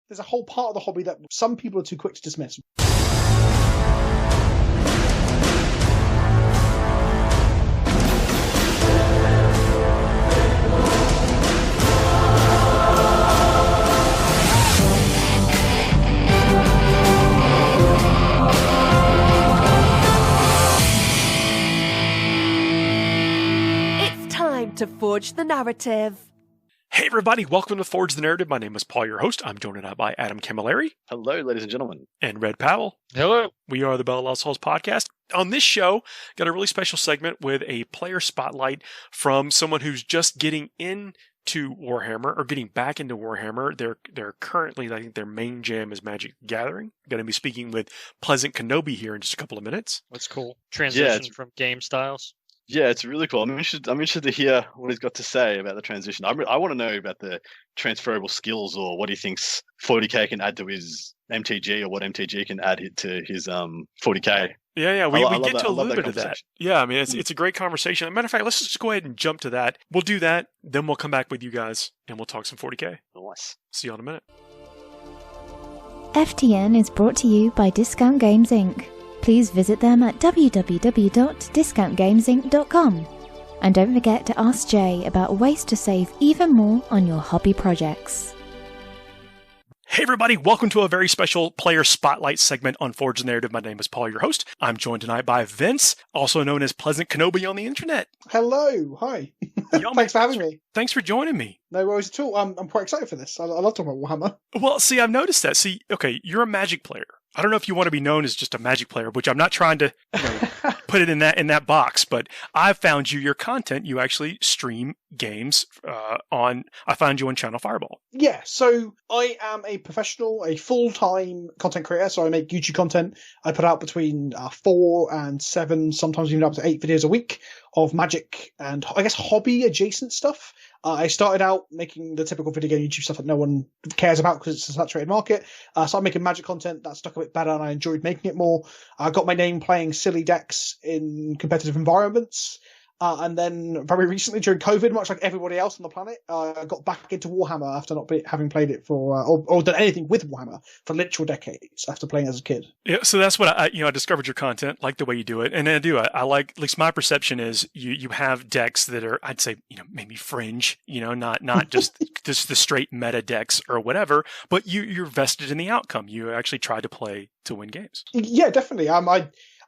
there's a whole part of the hobby that some people are too quick to dismiss. To forge the narrative. Hey everybody, welcome to Forge the Narrative. My name is Paul, your host. I'm joined out by Adam Camilleri. Hello, ladies and gentlemen. And Red Powell. Hello. We are the Bell Lost Souls podcast. On this show, got a really special segment with a player spotlight from someone who's just getting into Warhammer, or getting back into Warhammer. They're currently, I think their main jam is Magic the Gathering. Going to be speaking with PleasantKenobi here in just a couple of minutes. That's cool. Transition from game styles. Yeah, it's really cool. I'm interested to hear what he's got to say about the transition. I want to know about the transferable skills, or what he thinks 40k can add to his MTG, or what MTG can add to his 40k. Yeah, we get to a little bit of that. Yeah, I mean, it's a great conversation. As a matter of fact, let's just go ahead and jump to that. We'll do that, then we'll come back with you guys, and we'll talk some 40k. Nice. See you in a minute. FTN is brought to you by Discount Games Inc. Please visit them at www.discountgamesinc.com. And don't forget to ask Jay about ways to save even more on your hobby projects. Hey everybody, welcome to a very special player spotlight segment on Forge the Narrative. My name is Paul, your host. I'm joined tonight by Vince, also known as PleasantKenobi on the internet. Hello, hi. Thanks for having me. Thanks for joining me. No worries at all. I'm quite excited for this. I love talking about Warhammer. Well, see, I've noticed that. See, okay, you're a Magic player. I don't know if you want to be known as just a Magic player, which I'm not trying to put it in that box, but I've found your content. You actually stream games I found you on Channel Fireball. Yeah, so I am a professional, a full-time content creator, so I make YouTube content. I put out between 4 and 7, sometimes even up to 8 videos a week of Magic and, I guess, hobby-adjacent stuff. I started out making the typical video game YouTube stuff that no one cares about because it's a saturated market. So I'm making Magic content that stuck a bit better, and I enjoyed making it more. I got my name playing silly decks in competitive environments. And then very recently during COVID, much like everybody else on the planet, I got back into Warhammer after not having played it for, or done anything with Warhammer for literal decades after playing as a kid. Yeah, so that's what I discovered your content, like the way you do it. And I like, at least my perception is you have decks that are, I'd say, maybe fringe, not just the straight meta decks or whatever, but you're vested in the outcome. You actually try to play to win games. Yeah, definitely.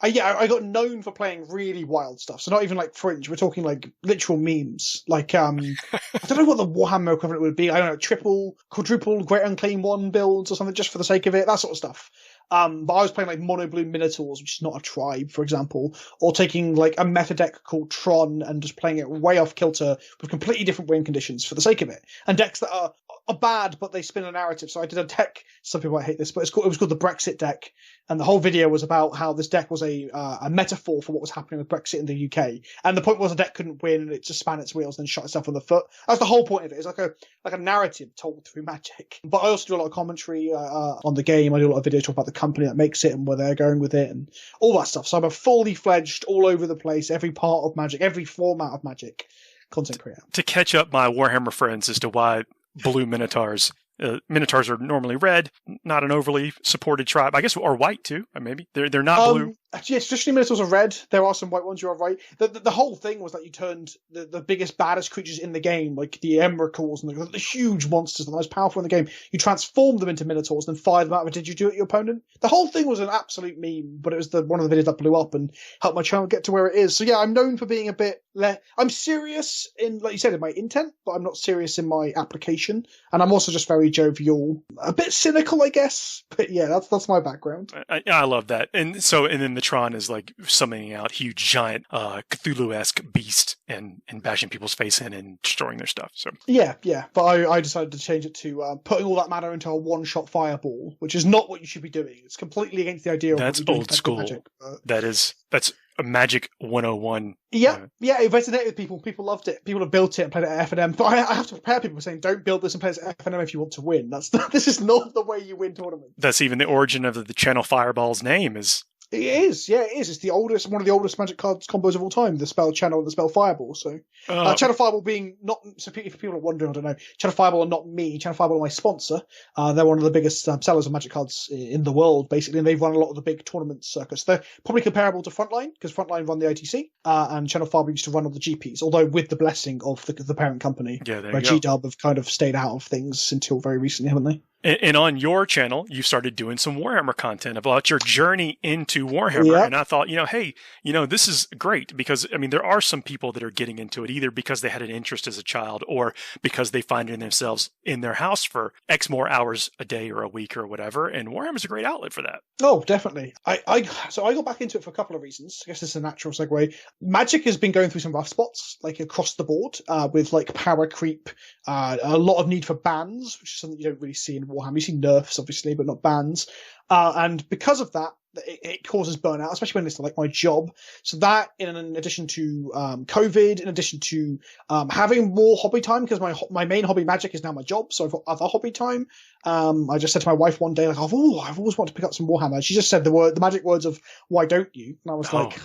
I got known for playing really wild stuff. So not even like fringe. We're talking like literal memes. Like, I don't know what the Warhammer equivalent would be. I don't know, triple, quadruple, Great Unclaimed One builds or something just for the sake of it. That sort of stuff. But I was playing like mono blue Minotaurs, which is not a tribe, for example, or taking like a meta deck called Tron and just playing it way off kilter with completely different win conditions for the sake of it. And decks that are bad, but they spin a narrative. So I did a deck, some people might hate this, but it was called the Brexit deck. And the whole video was about how this deck was a metaphor for what was happening with Brexit in the UK. And the point was the deck couldn't win and it just span its wheels and then shot itself on the foot. That's the whole point of it. It's like a narrative told through Magic. But I also do a lot of commentary on the game. I do a lot of videos talking about the company that makes it and where they're going with it and all that stuff. So I'm a fully fledged, all over the place, every part of Magic, every format of Magic content creator. To catch up my Warhammer friends as to why blue Minotaurs. Minotaurs are normally red, not an overly supported tribe. I guess, or white too, maybe. They're not blue. Actually, traditionally Minotaurs are red. There are some white ones, you're right. The whole thing was that you turned the biggest, baddest creatures in the game, like the Emrakuls and the huge monsters, the most powerful in the game, you transformed them into Minotaurs and then fired them out of a did-you-do at your opponent. The whole thing was an absolute meme, but it was one of the videos that blew up and helped my channel get to where it is. So yeah, I'm known for being a bit... I'm serious in, like you said, in my intent, but I'm not serious in my application. And I'm also just very jovial. A bit cynical, I guess. But yeah, that's my background. I love that. And then the Tron is like summoning out huge, giant, Cthulhu-esque beast and bashing people's face in and destroying their stuff. So yeah. But I decided to change it to putting all that matter into a one-shot fireball, which is not what you should be doing. It's completely against the idea of that's old school. Magic, that's a Magic 101. Yeah, it resonated with people. People loved it. People have built it and played it at F&M. But I have to prepare people saying, don't build this and play it at F&M if you want to win. This is not the way you win tournaments. That's even the origin of the Channel Fireball's name is It is, yeah, it is. It's one of the oldest Magic cards combos of all time. The spell Channel and the spell Fireball. So, Channel Fireball being not. So, if people are wondering, I don't know. Channel Fireball are not me. Channel Fireball are my sponsor. They're one of the biggest sellers of Magic cards in the world, basically, and they've run a lot of the big tournament circuits. They're probably comparable to Frontline because Frontline run the ITC, and Channel Fireball used to run all the GPs. Although with the blessing of the parent company, where GW have kind of stayed out of things until very recently, haven't they? And on your channel, you started doing some Warhammer content about your journey into Warhammer. Yep. And I thought, hey, this is great because, there are some people that are getting into it either because they had an interest as a child or because they find it in themselves in their house for X more hours a day or a week or whatever. And Warhammer is a great outlet for that. Oh, definitely. So I got back into it for a couple of reasons. I guess it's a natural segue. Magic has been going through some rough spots, like across the board, with like power creep, a lot of need for bans, which is something you don't really see in Warhammer. You see nerfs, obviously, but not bans. And because of that, it causes burnout, especially when it's like my job. So that, in addition to COVID, in addition to having more hobby time, because my main hobby Magic is now my job, so I've got other hobby time. I just said to my wife one day, like, I've always wanted to pick up some Warhammer. She just said the magic words of "Why don't you?" And I was like,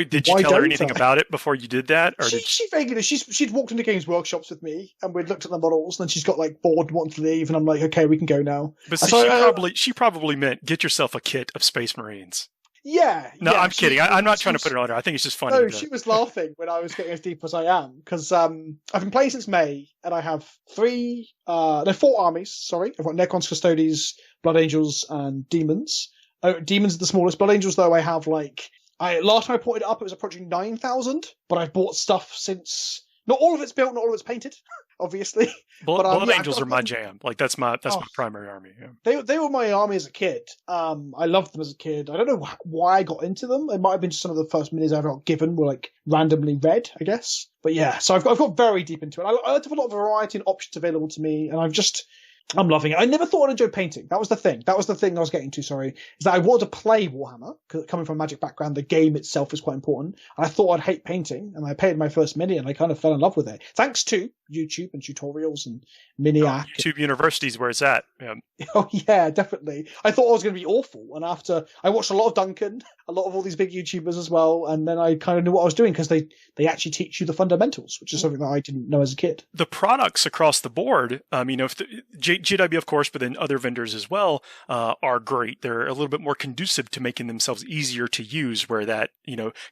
Did you tell her anything about it before you did that? Or she vaguely, she'd walked into games workshops with me, and we'd looked at the models, and then she's got like bored and wanted to leave, and I'm like, okay, we can go now. But see, she probably meant get yourself a kit of Space Marines. Yeah. No, I'm kidding. I'm not trying to put it on her. I think it's just funny. No, she was laughing when I was getting as deep as I am because I've been playing since May and I have 4 armies. Sorry, I've got Necrons, Custodes, Blood Angels, and Demons. Demons are the smallest. Blood Angels, though, I have last time I ported it up, it was approaching 9,000. But I've bought stuff since. Not all of it's built, not all of it's painted, obviously. Blood Angels are my jam. Like that's my primary army. Yeah. They were my army as a kid. I loved them as a kid. I don't know why I got into them. It might have been just some of the first minis I ever got given were like randomly red, I guess. But yeah, so I've got very deep into it. I like to have a lot of variety and options available to me, and I'm loving it. I never thought I'd enjoy painting. That was the thing. That was the thing I was getting to, sorry. Is that I wanted to play Warhammer, because coming from a Magic background, the game itself is quite important. And I thought I'd hate painting, and I painted my first mini, and I kind of fell in love with it. Thanks to YouTube and tutorials and Miniac. YouTube University's where it's at. Yeah. Oh, yeah, definitely. I thought I was going to be awful. And after, I watched a lot of Duncan, a lot of all these big YouTubers as well, and then I kind of knew what I was doing, because they actually teach you the fundamentals, which is something that I didn't know as a kid. The products across the board, if GW, of course, but then other vendors as well, are great. They're a little bit more conducive to making themselves easier to use, where that,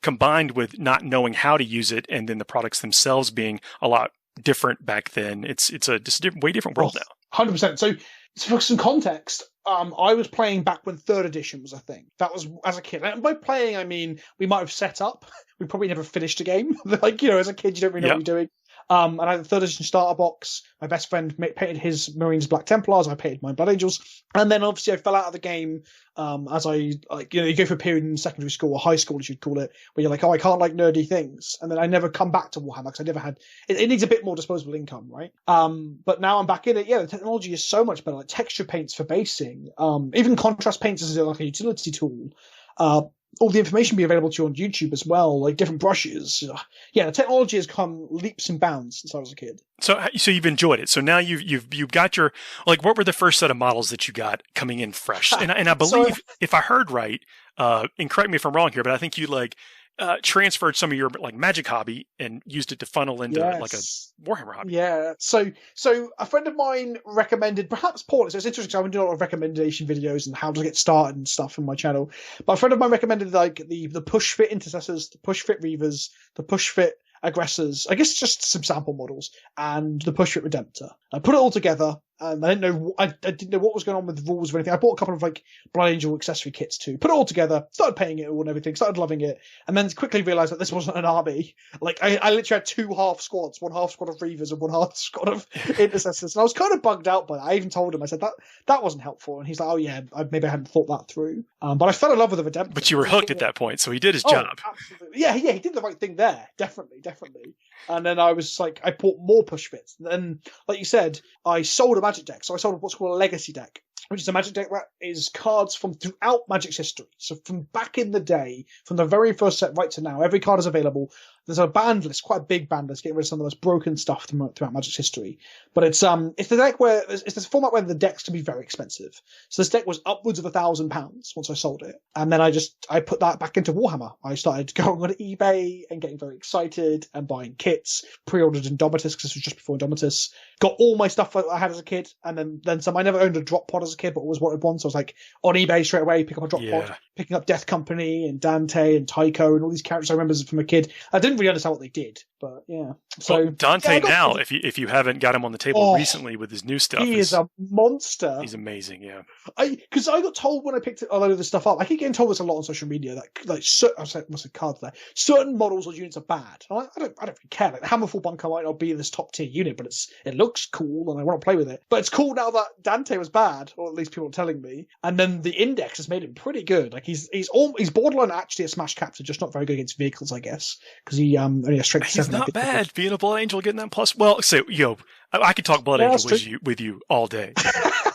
combined with not knowing how to use it and then the products themselves being a lot different back then, it's a way different world now. 100%. So for some context, I was playing back when 3rd edition was a thing. That was as a kid. And by playing, I mean, we might have set up. We probably never finished a game. As a kid, you don't really know what you're doing. And I had the 3rd edition starter box. My best friend painted his Marines Black Templars. I painted my Blood Angels. And then obviously I fell out of the game as you go for a period in secondary school or high school, as you'd call it, where you're like, I can't like nerdy things. And then I never come back to Warhammer because I never had it needs a bit more disposable income, right? But now I'm back in it. Yeah, the technology is so much better. Like texture paints for basing, even contrast paints as like a utility tool. All the information be available to you on YouTube as well, like different brushes. Yeah, the technology has come leaps and bounds since I was a kid. So you've enjoyed it. So now you've got your, like, what were the first set of models that you got coming in fresh? And I believe, if I heard right, and correct me if I'm wrong here, but I think you transferred some of your like Magic hobby and used it to funnel into like a Warhammer hobby. Yeah. So a friend of mine recommended, perhaps poorly, so it's interesting because I've been doing a lot of recommendation videos and how to get started and stuff on my channel. But a friend of mine recommended like the push fit intercessors, the push fit reavers, the push fit aggressors, I guess just some sample models, and the push fit redemptor. I put it all together. I didn't know what was going on with the rules or anything. I bought a couple of like Blood Angel accessory kits too. Put it all together, started paying it all and everything, started loving it, and then quickly realised that this wasn't an army. Like I literally had 2 half squads, 1 half squad of Reavers and 1 half squad of Intercessors. And I was kind of bugged out by that. I even told him, I said that wasn't helpful, and he's like, oh yeah, maybe I hadn't thought that through. But I fell in love with the Redemptor. But you were hooked at that point, so he did his job. Absolutely. Yeah, he did the right thing there, definitely. And then I was like, I bought more push fits. And then, like you said, I sold a Magic deck. So I sold what's called a Legacy deck, which is a Magic deck that is cards from throughout Magic's history. So from back in the day, from the very first set right to now, every card is available. there's a banned list, quite a big banned list, getting rid of some of the most broken stuff throughout Magic's history. But it's the deck where it's this format where the decks can be very expensive. So this deck was upwards of £1,000 once I sold it, and then I put that back into Warhammer. I started going on eBay and getting very excited and buying kits, pre-ordered Indomitus because this was just before Indomitus. Got all my stuff that I had as a kid, and then some. I never owned a drop pod as a kid, but always wanted one. So I was like on eBay straight away, pick up a drop pod, picking up Death Company and Dante and Tycho and all these characters I remember from a kid. I didn't really understand what they did, but yeah. So well, Dante now, if you haven't got him on the table recently with his new stuff, he is a monster. He's amazing, yeah. Because I got told when I picked a load of this stuff up, I keep getting told this a lot on social media that like I said cards there, certain models or units are bad. I don't really care. Like the Hammerfall Bunker might not be in this top tier unit, but it looks cool and I want to play with it. But it's cool now that Dante was bad, or at least people are telling me. And then the index has made him pretty good. Like he's borderline actually a smash captain, just not very good against vehicles, I guess, because he only has strength 7. He's not bad. Being a Blood Angel, getting that plus. Well, so I could talk Blood Angel with you all day.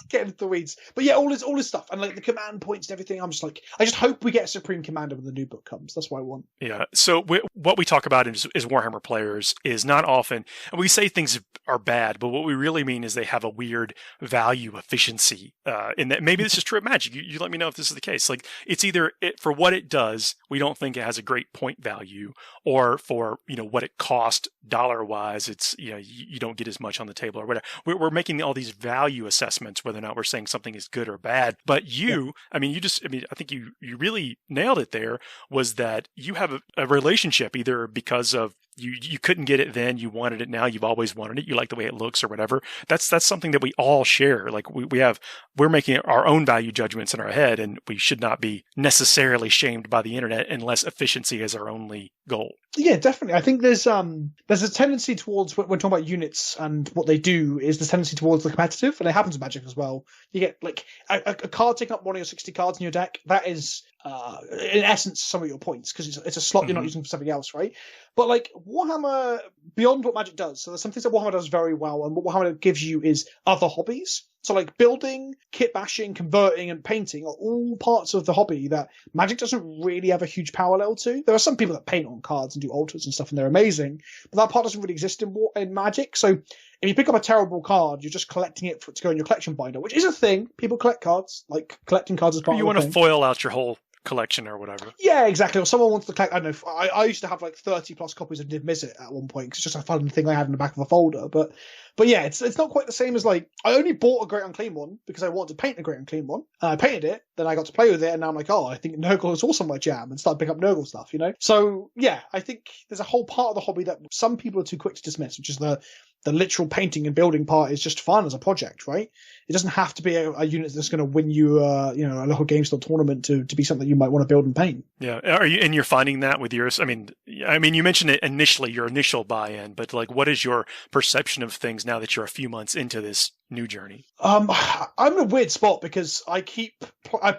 Get into the weeds, but yeah, all his stuff and like the command points and everything. I'm just like, I just hope we get a Supreme Commander when the new book comes. That's what I want. Yeah. So what we talk about is Warhammer players is not often, and we say things are bad, but what we really mean is they have a weird value efficiency. In that, maybe this is true of Magic. You let me know if this is the case. Like it's either for what it does, we don't think it has a great point value, or for what it cost dollar-wise, it's you don't get as much on the table or whatever. We're making all these value assessments, whether or not we're saying something is good or bad. But I think you really nailed it there, was that you have a relationship either because of you couldn't get it then, you wanted it now, you've always wanted it, you like the way it looks or whatever. That's something that we all share. Like we're making our own value judgments in our head, and we should not be necessarily shamed by the internet unless efficiency is our only goal. Yeah, definitely. I think there's a tendency towards, when talking about units and what they do, is the tendency towards the competitive, and it happens in Magic as well. You get like a card taking up one of your 60 cards in your deck. That is in essence some of your points, because it's a slot you're not using for something else, right? But like Warhammer, beyond what Magic does, so there's some things that Warhammer does very well, and what Warhammer gives you is other hobbies. So like building, kit bashing, converting, and painting are all parts of the hobby that Magic doesn't really have a huge parallel to. There are some people that paint on cards and do altars and stuff, and they're amazing, but that part doesn't really exist in Magic. So if you pick up a terrible card, you're just collecting it to go in your collection binder, which is a thing. People collect cards, like collecting cards is part of the thing. You want to foil out your whole collection or whatever. Yeah, exactly. Or someone wants to collect, I don't know, I used to have like 30 plus copies of Niv Mizzet at one point, 'cause it's just a fun thing I had in the back of a folder. But yeah, it's not quite the same as like, I only bought a Great Unclean one because I wanted to paint a Great Unclean one. And I painted it, then I got to play with it, and now I'm like, oh, I think Nurgle is also my jam, and start picking up Nurgle stuff, So yeah, I think there's a whole part of the hobby that some people are too quick to dismiss, which is the literal painting and building part is just fun as a project, right? It doesn't have to be a unit that's going to win you, a local game store tournament to be something you might want to build and paint. Yeah, you're finding that with yours? I mean, you mentioned it initially, your initial buy-in, but like, what is your perception of things now that you're a few months into this new journey? I'm in a weird spot because I'm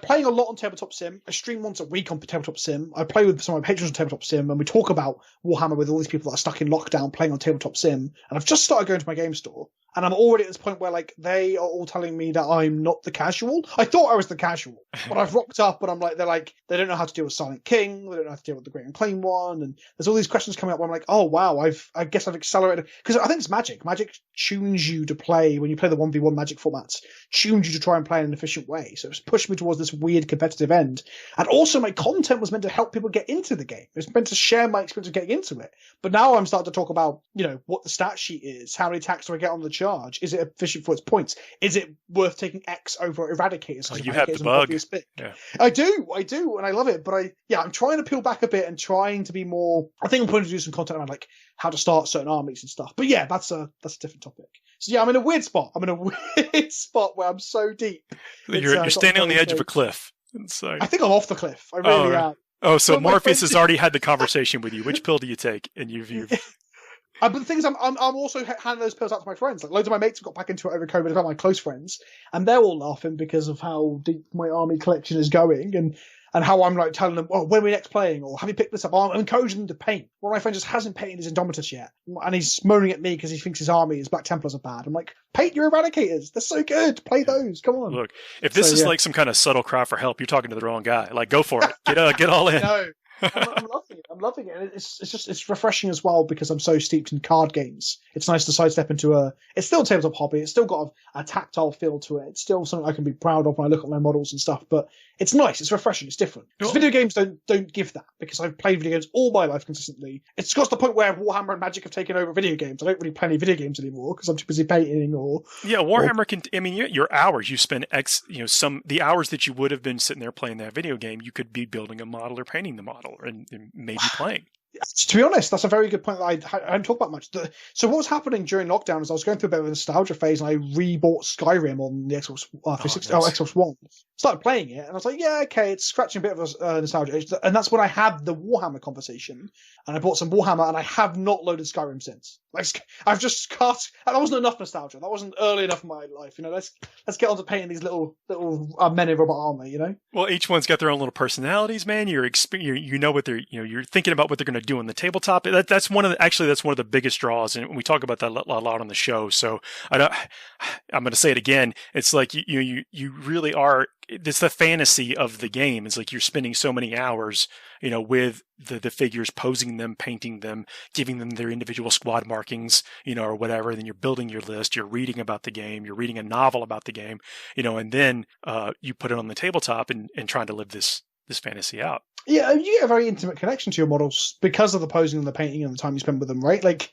playing a lot on Tabletop Sim. I stream once a week on Tabletop Sim. I play with some of my patrons on Tabletop Sim, and we talk about Warhammer with all these people that are stuck in lockdown playing on Tabletop Sim. And I've just started going to my game store, and I'm already at this point where like they are all telling me that I'm not the casual. I thought I was the casual, but I've rocked up and I'm like, they don't know how to deal with Silent King, they don't know how to deal with the Great Unclaimed one, and there's all these questions coming up where I'm like, oh wow, I guess I've accelerated, because I think it's Magic. Magic tunes you to play, when you play the 1v1 Magic formats, tunes you to try and play in an efficient way. So it's pushed me towards this weird competitive end. And also my content was meant to help people get into the game. It was meant to share my experience of getting into it. But now I'm starting to talk about, what the stat sheet is, how many attacks do I get on the charge, is it efficient for its points, is it worth taking X over Eradicators? Oh, you have the bug. Yeah. I do, and I love it. But I'm trying to peel back a bit and trying to be more, I think I'm going to do some content around like how to start certain armies and stuff. But yeah, that's a different topic. So yeah, I'm in a weird spot. I'm in a weird spot where I'm so deep. You're standing on the edge of a cliff. So I think I'm off the cliff. I really am. Oh, so Morpheus has already had the conversation with you. Which pill do you take? And you've But the thing is, I'm also handing those pills out to my friends. Like loads of my mates have got back into it over COVID as well, my close friends, and they're all laughing because of how deep my army collection is going, and how I'm like telling them, oh, when are we next playing? Or have you picked this up? I'm encouraging them to paint. One of my friends just hasn't painted his Indomitus yet. And he's moaning at me because he thinks his army, his Black Templars are bad. I'm like, paint your Eradicators. They're so good. Play those. Come on. Look, if this is like some kind of subtle cry for help, you're talking to the wrong guy. Like, go for it. Get all in. No. I'm loving it. I'm loving it. And it's refreshing as well because I'm so steeped in card games. It's nice to sidestep into it's still a tabletop hobby. It's still got a tactile feel to it. It's still something I can be proud of when I look at my models and stuff. But it's nice. It's refreshing. It's different. Because video games don't give that, because I've played video games all my life consistently. It's got to the point where Warhammer and Magic have taken over video games. I don't really play any video games anymore because I'm too busy painting or... Yeah, Warhammer can... I mean, your hours, you spend the hours that you would have been sitting there playing that video game, you could be building a model or painting the model and maybe playing. To be honest, that's a very good point that I don't talk about much. So what was happening during lockdown is I was going through a bit of a nostalgia phase, and I rebought Skyrim on the Xbox 360, nice. Xbox One. Started playing it, and I was like, yeah, okay, it's scratching a bit of a nostalgia itch. And that's when I had the Warhammer conversation, and I bought some Warhammer, and I have not loaded Skyrim since. Like, I've just cast... That wasn't enough nostalgia. That wasn't early enough in my life. Let's get on to painting these little men in robot armor. Well, each one's got their own little personalities, man. You're what they're you're thinking about what they're going to do on the tabletop. That's one of the biggest draws, and we talk about that a lot on the show. So I'm going to say it again. It's like you really are. It's the fantasy of the game. It's like you're spending so many hours, with the figures, posing them, painting them, giving them their individual squad markings, or whatever. Then you're building your list. You're reading about the game. You're reading a novel about the game, and then you put it on the tabletop and trying to live this fantasy out. Yeah, you get a very intimate connection to your models because of the posing and the painting and the time you spend with them, right? Like,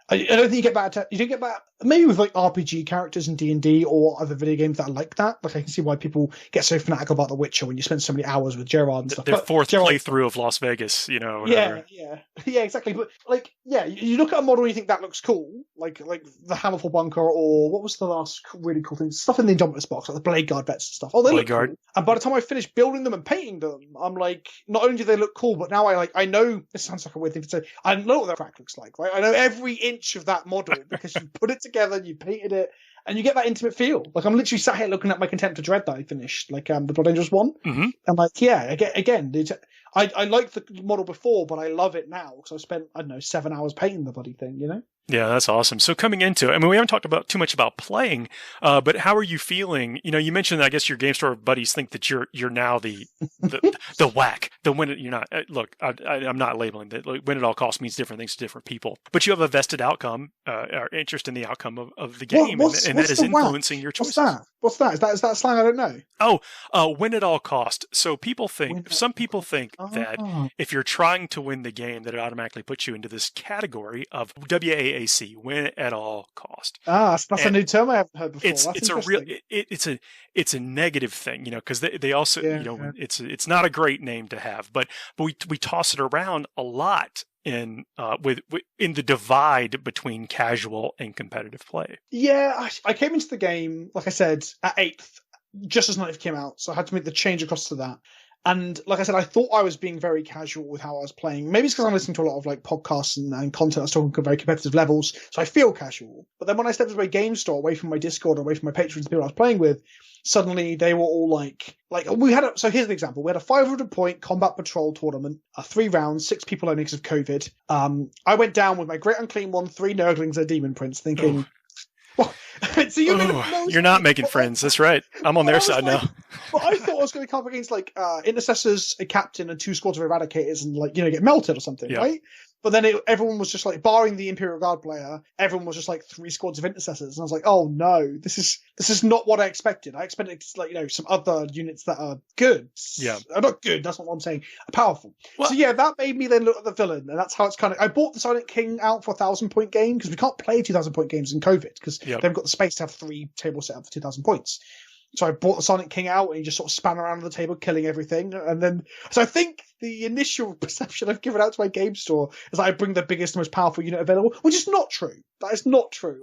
I don't think you get that. You don't get that maybe with like RPG characters in D&D or other video games that are like that. Like, I can see why people get so fanatical about The Witcher when you spend so many hours with Gerard and stuff. Their fourth playthrough of Las Vegas, whatever. Yeah, exactly. But like, yeah, you look at a model and you think that looks cool, like the Hammerfall Bunker, or what was the last really cool thing? Stuff in the Indominus box, like the Blade Guard vets and stuff. Oh, they look cool. And by the time I finish building them and painting them, I'm like, not only do they look cool, but now I know. This sounds like a weird thing to say. I know what their crack looks like, right? I know every inch of that model because you put it together, you painted it, and you get that intimate feel. Like, I'm literally sat here looking at my Contempt of Dread that I finished, like the Blood Angels one. Mm-hmm. And like, yeah, again, I liked the model before, but I love it now because I spent 7 hours painting the bloody thing. Yeah, that's awesome. So coming into it, I mean, we haven't talked too much about playing, but how are you feeling? You mentioned, I guess, your game store buddies think that you're now the whack, the win it. You're not. Look, I'm not labeling that. Win at all costs means different things to different people, but you have a vested outcome, or interest in the outcome of the game, and that is influencing your choices. What's that? Is that slang I don't know? Win at all cost. So some people think that if you're trying to win the game, that it automatically puts you into this category of WAAC, win at all cost. That's a new term I haven't heard before. It's a negative thing, because they also, it's not a great name to have, but we toss it around a lot in the divide between casual and competitive play. Yeah, I came into the game, like I said, at 8th, just as Night came out, so I had to make the change across to that. And like I said, I thought I was being very casual with how I was playing. Maybe it's because I'm listening to a lot of like podcasts and content that's talking very competitive levels, so I feel casual. But then when I stepped into my game store, away from my Discord, away from my patrons, the people I was playing with, suddenly they were all like we had. So here's an example: we had a 500-point combat patrol tournament, 3 rounds, 6 people only because of COVID. I went down with my Great Unclean One, 3 Nurglings, and a Demon Prince, thinking. So you're not making friends. That's right. I'm on their side now. But I thought I was going to come up against intercessors, a captain, and 2 squads of eradicators, and get melted or something, right? But then everyone was just barring the Imperial Guard player, everyone was just 3 squads of intercessors, and I was like, oh no, this is not what I expected. I expected some other units that are good. Yeah, not good. That's not what I'm saying. Powerful. Well, so yeah, that made me then look at the villain, and that's how it's kind of. I bought the Silent King out for a 1,000-point game because we can't play 2,000-point games in COVID because they haven't got the space to have 3 tables set up for 2,000 points. So I brought the Sonic King out and he just sort of span around the table killing everything. And then, so I think the initial perception I've given out to my game store is that I bring the biggest, most powerful unit available, which is not true. That is not true.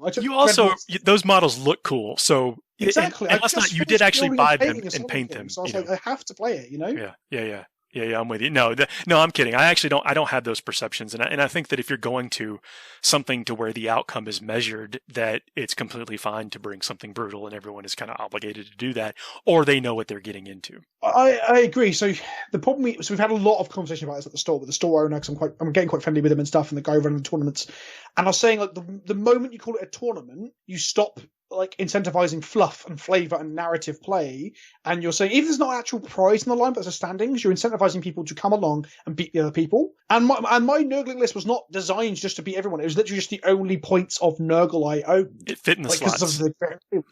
Those models look cool. So exactly. You did actually buy them and paint them. So I was like, I have to play it, Yeah, I'm with you. No, I'm kidding. I don't have those perceptions, and I think that if you're going to something to where the outcome is measured, that it's completely fine to bring something brutal, and everyone is kind of obligated to do that, or they know what they're getting into. I agree. So the problem, so we've had a lot of conversation about this at the store with the store owner, because I'm getting quite friendly with him and stuff, and the guy running the tournaments. And I was saying, like, the moment you call it a tournament, you stop like incentivizing fluff and flavor and narrative play, and you're saying, even if there's not actual prize in the line, but there's a standings, you're incentivizing people to come along and beat the other people. And my Nurgling list was not designed just to beat everyone. It was literally just the only points of Nurgle I owned. It fit in the slots.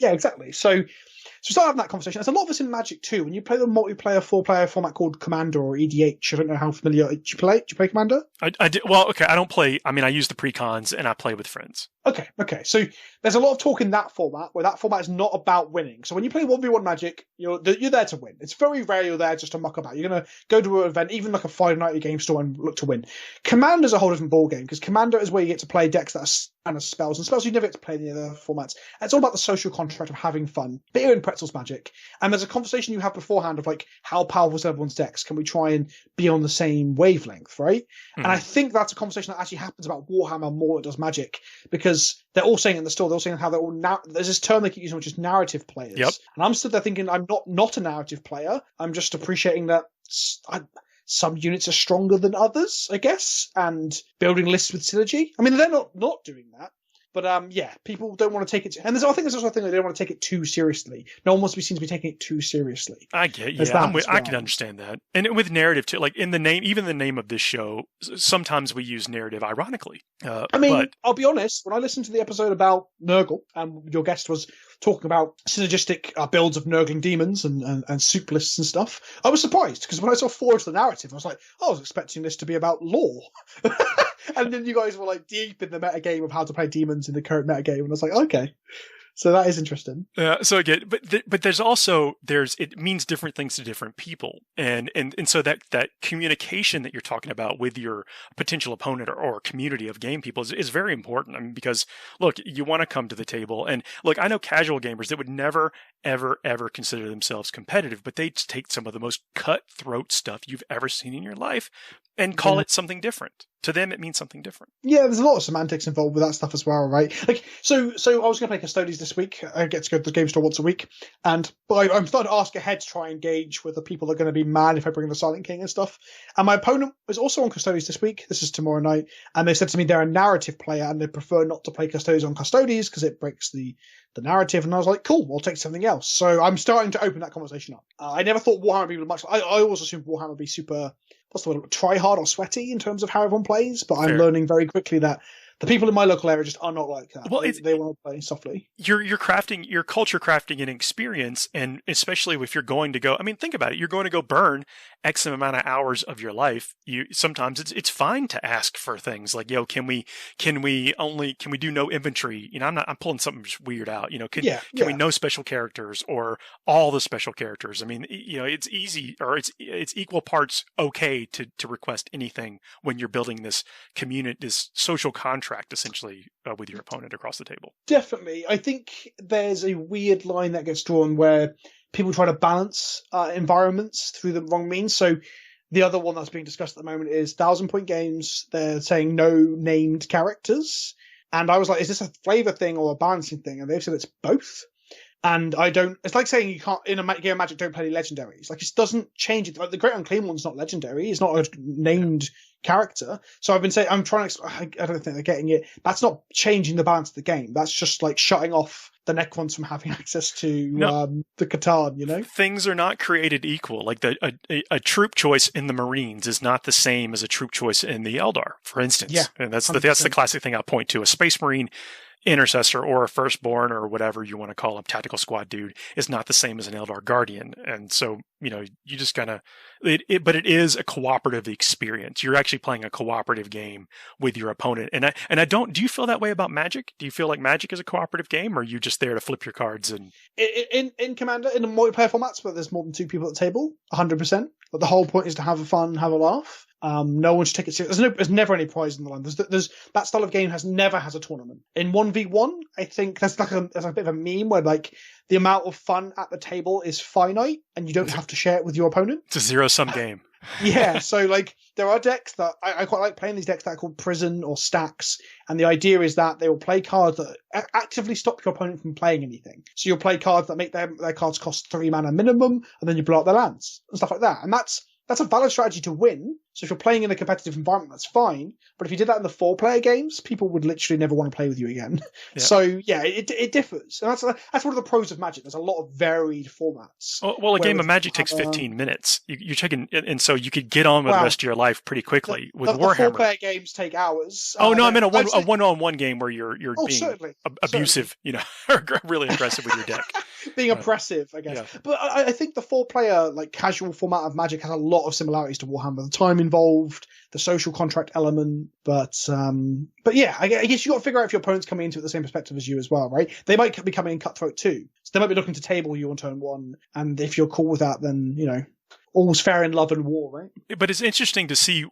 Yeah, exactly. So we started having that conversation. There's a lot of this in Magic too. When you play the multiplayer 4-player format called Commander or EDH, I don't know how familiar. Do you play Commander? I do. Well, okay, I don't play. I mean, I use the precons and I play with friends. Okay. So there's a lot of talk in that format where that format is not about winning. So when you play 1v1 Magic, you're there to win. It's very rare you're there just to muck about. You're going to go to an event, even like a 5-night game store, and look to win. Commander's a whole different ballgame, because Commander is where you get to play decks that are and spells you never get to play in the other formats. And it's all about the social contract of having fun. Beer and pretzels Magic. And there's a conversation you have beforehand of like, how powerful is everyone's decks? Can we try and be on the same wavelength, right? Mm-hmm. And I think that's a conversation that actually happens about Warhammer more than it does Magic, because they're all saying in the store, they're all saying how they're all there's this term they keep using, which is narrative players. Yep. And I'm stood there thinking, I'm not a narrative player. I'm just appreciating that some units are stronger than others, I guess, and building lists with synergy. I mean, they're not doing that. But yeah, people don't want to take it. And I think there's also a thing that they don't want to take it too seriously. No one wants to be seen to be taking it too seriously. I get, yeah, I can understand that. And with narrative too, like in the name, even the name of this show, sometimes we use narrative ironically. I'll be honest. When I listened to the episode about Nurgle, and your guest was talking about synergistic builds of Nurgling demons and soup lists and stuff, I was surprised, because when I saw forward to the narrative, I was like, I was expecting this to be about lore. And then you guys were like deep in the meta game of how to play demons in the current meta game, and I was like, okay. So that is interesting. So again, but there's also it means different things to different people, and so that communication that you're talking about with your potential opponent or community of game people is very important. I mean, because look, you want to come to the table, and look, I know casual gamers that would never ever consider themselves competitive, but they take some of the most cutthroat stuff you've ever seen in your life and call it something different. To them, it means something different. Yeah, there's a lot of semantics involved with that stuff as well, right? Like, so I was going to play Custodies this week. I get to go to the game store once a week, but I'm starting to ask ahead to try and engage with the people that are going to be mad if I bring the Silent King and stuff. And my opponent is also on Custodies this week. This is tomorrow night, and they said to me they're a narrative player and they prefer not to play Custodies on Custodies because it breaks the narrative. And I was like, cool, I'll take something else. So I'm starting to open that conversation up. I never thought Warhammer would be much. I always assumed Warhammer would be super, what's the word, try hard or sweaty in terms of how everyone plays, but I'm learning very quickly that the people in my local area just are not like that. Well, they want to play softly. You're culture crafting an experience, and especially if you're going to go, I mean, think about it. You're going to go burn X amount of hours of your life. Sometimes it's fine to ask for things like, can we do no inventory? I'm pulling something just weird out. Can we no special characters or all the special characters? I mean, it's easy, or it's equal parts okay to request anything when you're building this community, this social contract essentially with your opponent across the table. Definitely. I think there's a weird line that gets drawn where people try to balance environments through the wrong means. So the other one that's being discussed at the moment is 1,000-point games. They're saying no named characters. And I was like, is this a flavor thing or a balancing thing? And they've said it's both. And it's like saying you can't, in a game of Magic, don't play any legendaries. Like, it doesn't change it. Like, the Great Unclean One's not legendary. It's not a named character. So I've been saying, I'm trying to, I don't think they're getting it. That's not changing the balance of the game. That's just like shutting off the Necrons from having access to the Catan, Things are not created equal. Like a troop choice in the Marines is not the same as a troop choice in the Eldar, for instance. Yeah, and that's the classic thing I point to. A Space Marine Intercessor or a Firstborn or whatever you want to call him, tactical squad dude, is not the same as an Eldar Guardian. And so, you just kind of, but it is a cooperative experience. You're actually playing a cooperative game with your opponent. Do you feel that way about Magic? Do you feel like Magic is a cooperative game, or are you just there to flip your cards? And in Commander, in the multiplayer formats where there's more than 2 people at the table, 100%. But the whole point is to have fun, have a laugh. No one should take it seriously. There's never any prize in the line. There's that style of game never has a tournament. In 1v1, I think there's like a bit of a meme where like the amount of fun at the table is finite and you don't have to share it with your opponent. It's a zero-sum game. Yeah, so like there are decks that I quite like playing these decks that are called Prison or Stacks, and the idea is that they will play cards that actively stop your opponent from playing anything. So you'll play cards that make their cards cost 3 mana minimum, and then you blow up their lands and stuff like that. And that's a valid strategy to win. So if you're playing in a competitive environment, that's fine. But if you did that in the 4-player games, people would literally never want to play with you again. Yeah. So yeah, it differs. And that's one of the pros of Magic. There's a lot of varied formats. Well, a game of Magic takes 15 minutes. You're checking, and so you could get on with the rest of your life pretty quickly. With Warhammer, the 4-player games take hours. Oh no, I meant a one-on-one game where you're being abusive, or really aggressive with your deck. Being oppressive, I guess. Yeah. But I think the 4-player like casual format of Magic has a lot of similarities to Warhammer. The time involved, the social contract element, but yeah, I guess you got to figure out if your opponent's coming into it the same perspective as you as well, right? They might be coming in cutthroat too, so they might be looking to table you on turn 1, and if you're cool with that, then all's fair in love and war, right? But it's interesting to see,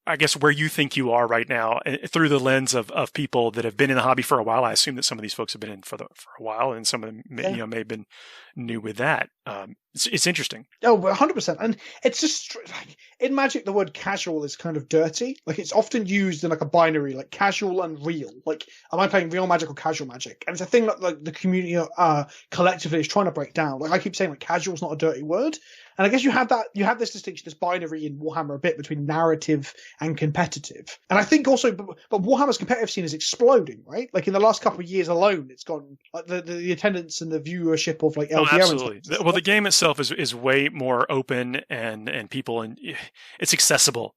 I guess where you think you are right now through the lens of people that have been in the hobby for a while. I assume that some of these folks have been in for a while, and some of them may have been new with that. It's interesting. Oh, 100%. And it's just like in Magic, the word casual is kind of dirty. Like it's often used in like a binary, like casual and real. Like, am I playing real Magic or casual Magic? And it's a thing that like the community collectively is trying to break down. Like I keep saying, like casual is not a dirty word. And I guess you have this distinction, this binary in Warhammer a bit between narrative and competitive. And I think also, but Warhammer's competitive scene is exploding, right? Like in the last couple of years alone, it's gone like the attendance and the viewership of like LVO. Oh, absolutely. Well, the game itself is way more open and people, and it's accessible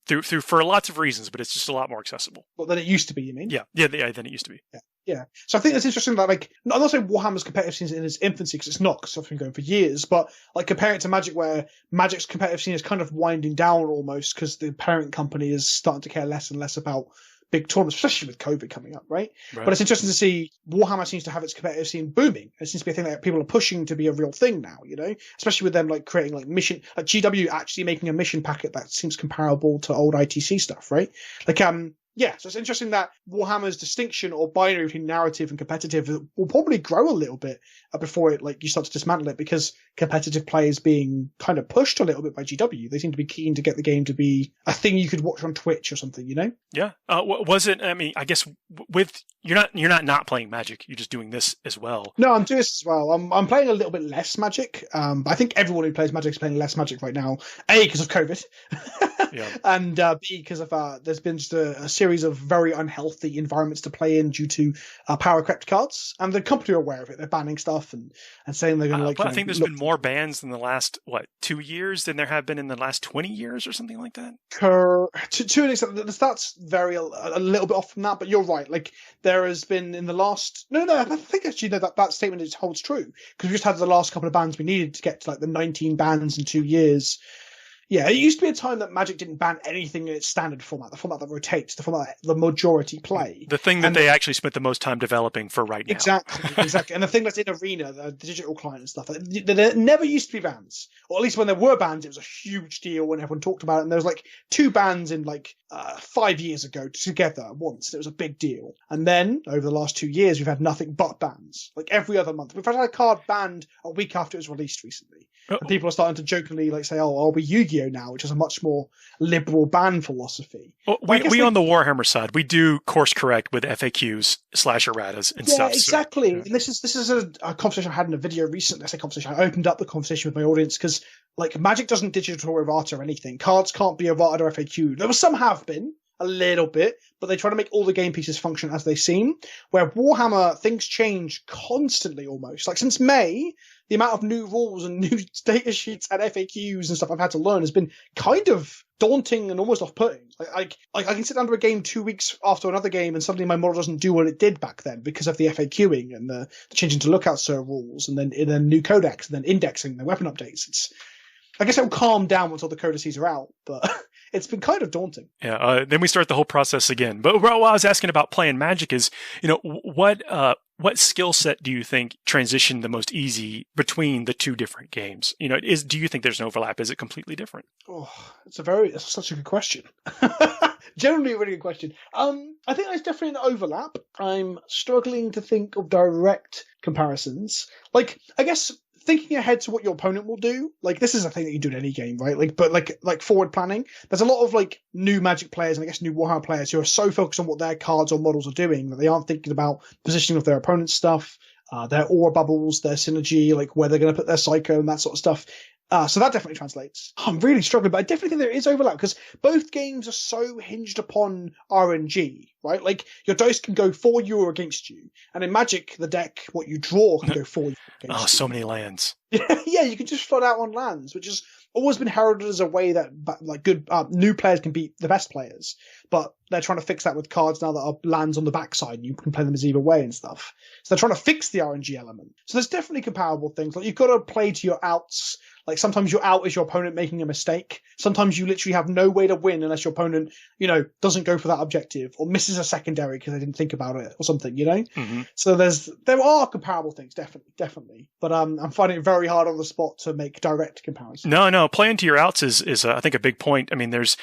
through for lots of reasons, but it's just a lot more accessible. Well, than it used to be, you mean? Yeah, than it used to be. Yeah. So I think it's interesting that, like, I'm not saying Warhammer's competitive scene is in its infancy, because it's not, because it's been going for years, but, like, comparing it to Magic, where Magic's competitive scene is kind of winding down almost, because the parent company is starting to care less and less about big tournaments, especially with COVID coming up, right? But it's interesting to see Warhammer seems to have its competitive scene booming. It seems to be a thing that people are pushing to be a real thing now, especially with them, like, creating, like, mission, like, GW actually making a mission packet that seems comparable to old ITC stuff, right? Like, yeah, so it's interesting that Warhammer's distinction or binary between narrative and competitive will probably grow a little bit before it, like, you start to dismantle it, because competitive play is being kind of pushed a little bit by GW. They seem to be keen to get the game to be a thing you could watch on Twitch or something, Yeah. Was it? I mean, I guess with you're not playing Magic. You're just doing this as well. No, I'm doing this as well. I'm playing a little bit less Magic. But I think everyone who plays Magic is playing less Magic right now. A, because of COVID, and B, because of there's been just a series of very unhealthy environments to play in due to power crept cards, and the company are aware of it. They're banning stuff and saying they're going to I think there's been more bans in the last 2 years than there have been in the last 20 years or something like that. To an extent, the stats vary a little bit off from that, but you're right. Like there has been in the last I think actually that statement holds true, because we just had the last couple of bans we needed to get to like the 19 bans in 2 years. Yeah, it used to be a time that Magic didn't ban anything in its standard format, the format that rotates, the format that the majority play. The thing that they actually spent the most time developing for right now. Exactly. And the thing that's in Arena, the digital client and stuff, there never used to be bans. Or at least when there were bans, it was a huge deal when everyone talked about it. And there was like 2 bans in 5 years ago together once. It was a big deal. And then, over the last 2 years, we've had nothing but bans. Like every other month. We've had a card banned a week after it was released recently. And people are starting to jokingly say, "Oh, I'll be Yu-Gi-Oh now," which is a much more liberal ban philosophy. Well, we on the Warhammer side, we do course correct with FAQs / erratas and stuff. Exactly. So, and this is a conversation I had in a video recently. I say conversation. I opened up the conversation with my audience because Magic doesn't digital errata or anything. Cards can't be errata or FAQ. There was some have been. A little bit, but they try to make all the game pieces function as they seem. Where Warhammer, things change constantly almost. Like since May, the amount of new rules and new data sheets and FAQs and stuff I've had to learn has been kind of daunting and almost off-putting. I can sit down to a game 2 weeks after another game and suddenly my model doesn't do what it did back then because of the FAQing and the changing to lookout sir rules and then new codex and then indexing and the weapon updates. I guess it'll calm down once all the codices are out, but it's been kind of daunting. Yeah, then we start the whole process again. But what I was asking about playing Magic is, what skill set do you think transitioned the most easy between the 2 different games? Do you think there's an overlap? Is it completely different? Oh, it's such a good question. Generally a really good question. I think there's definitely an overlap. I'm struggling to think of direct comparisons. I guess thinking ahead to what your opponent will do. Like, this is a thing that you do in any game, right? But forward planning. There's a lot of like new Magic players and I guess new Warhammer players who are so focused on what their cards or models are doing that they aren't thinking about positioning of their opponent's stuff, their aura bubbles, their synergy, like where they're going to put their psycho and that sort of stuff. So that definitely translates. I'm really struggling, but I definitely think there is overlap because both games are so hinged upon RNG, right? Like, your dice can go for you or against you. And in Magic, the deck, what you draw can go for you. Oh, so many lands. Yeah, you can just flood out on lands, which has always been heralded as a way that like good new players can beat the best players. But they're trying to fix that with cards now that are lands on the backside, and you can play them as either way and stuff. So they're trying to fix the RNG element. So there's definitely comparable things. Like, you've got to play to your outs. Like, sometimes your out is your opponent making a mistake. Sometimes you literally have no way to win unless your opponent, doesn't go for that objective or misses a secondary because they didn't think about it or something, Mm-hmm. So there are comparable things, definitely. But I'm finding it very hard on the spot to make direct comparisons. No, playing to your outs is I think a big point. I mean, there's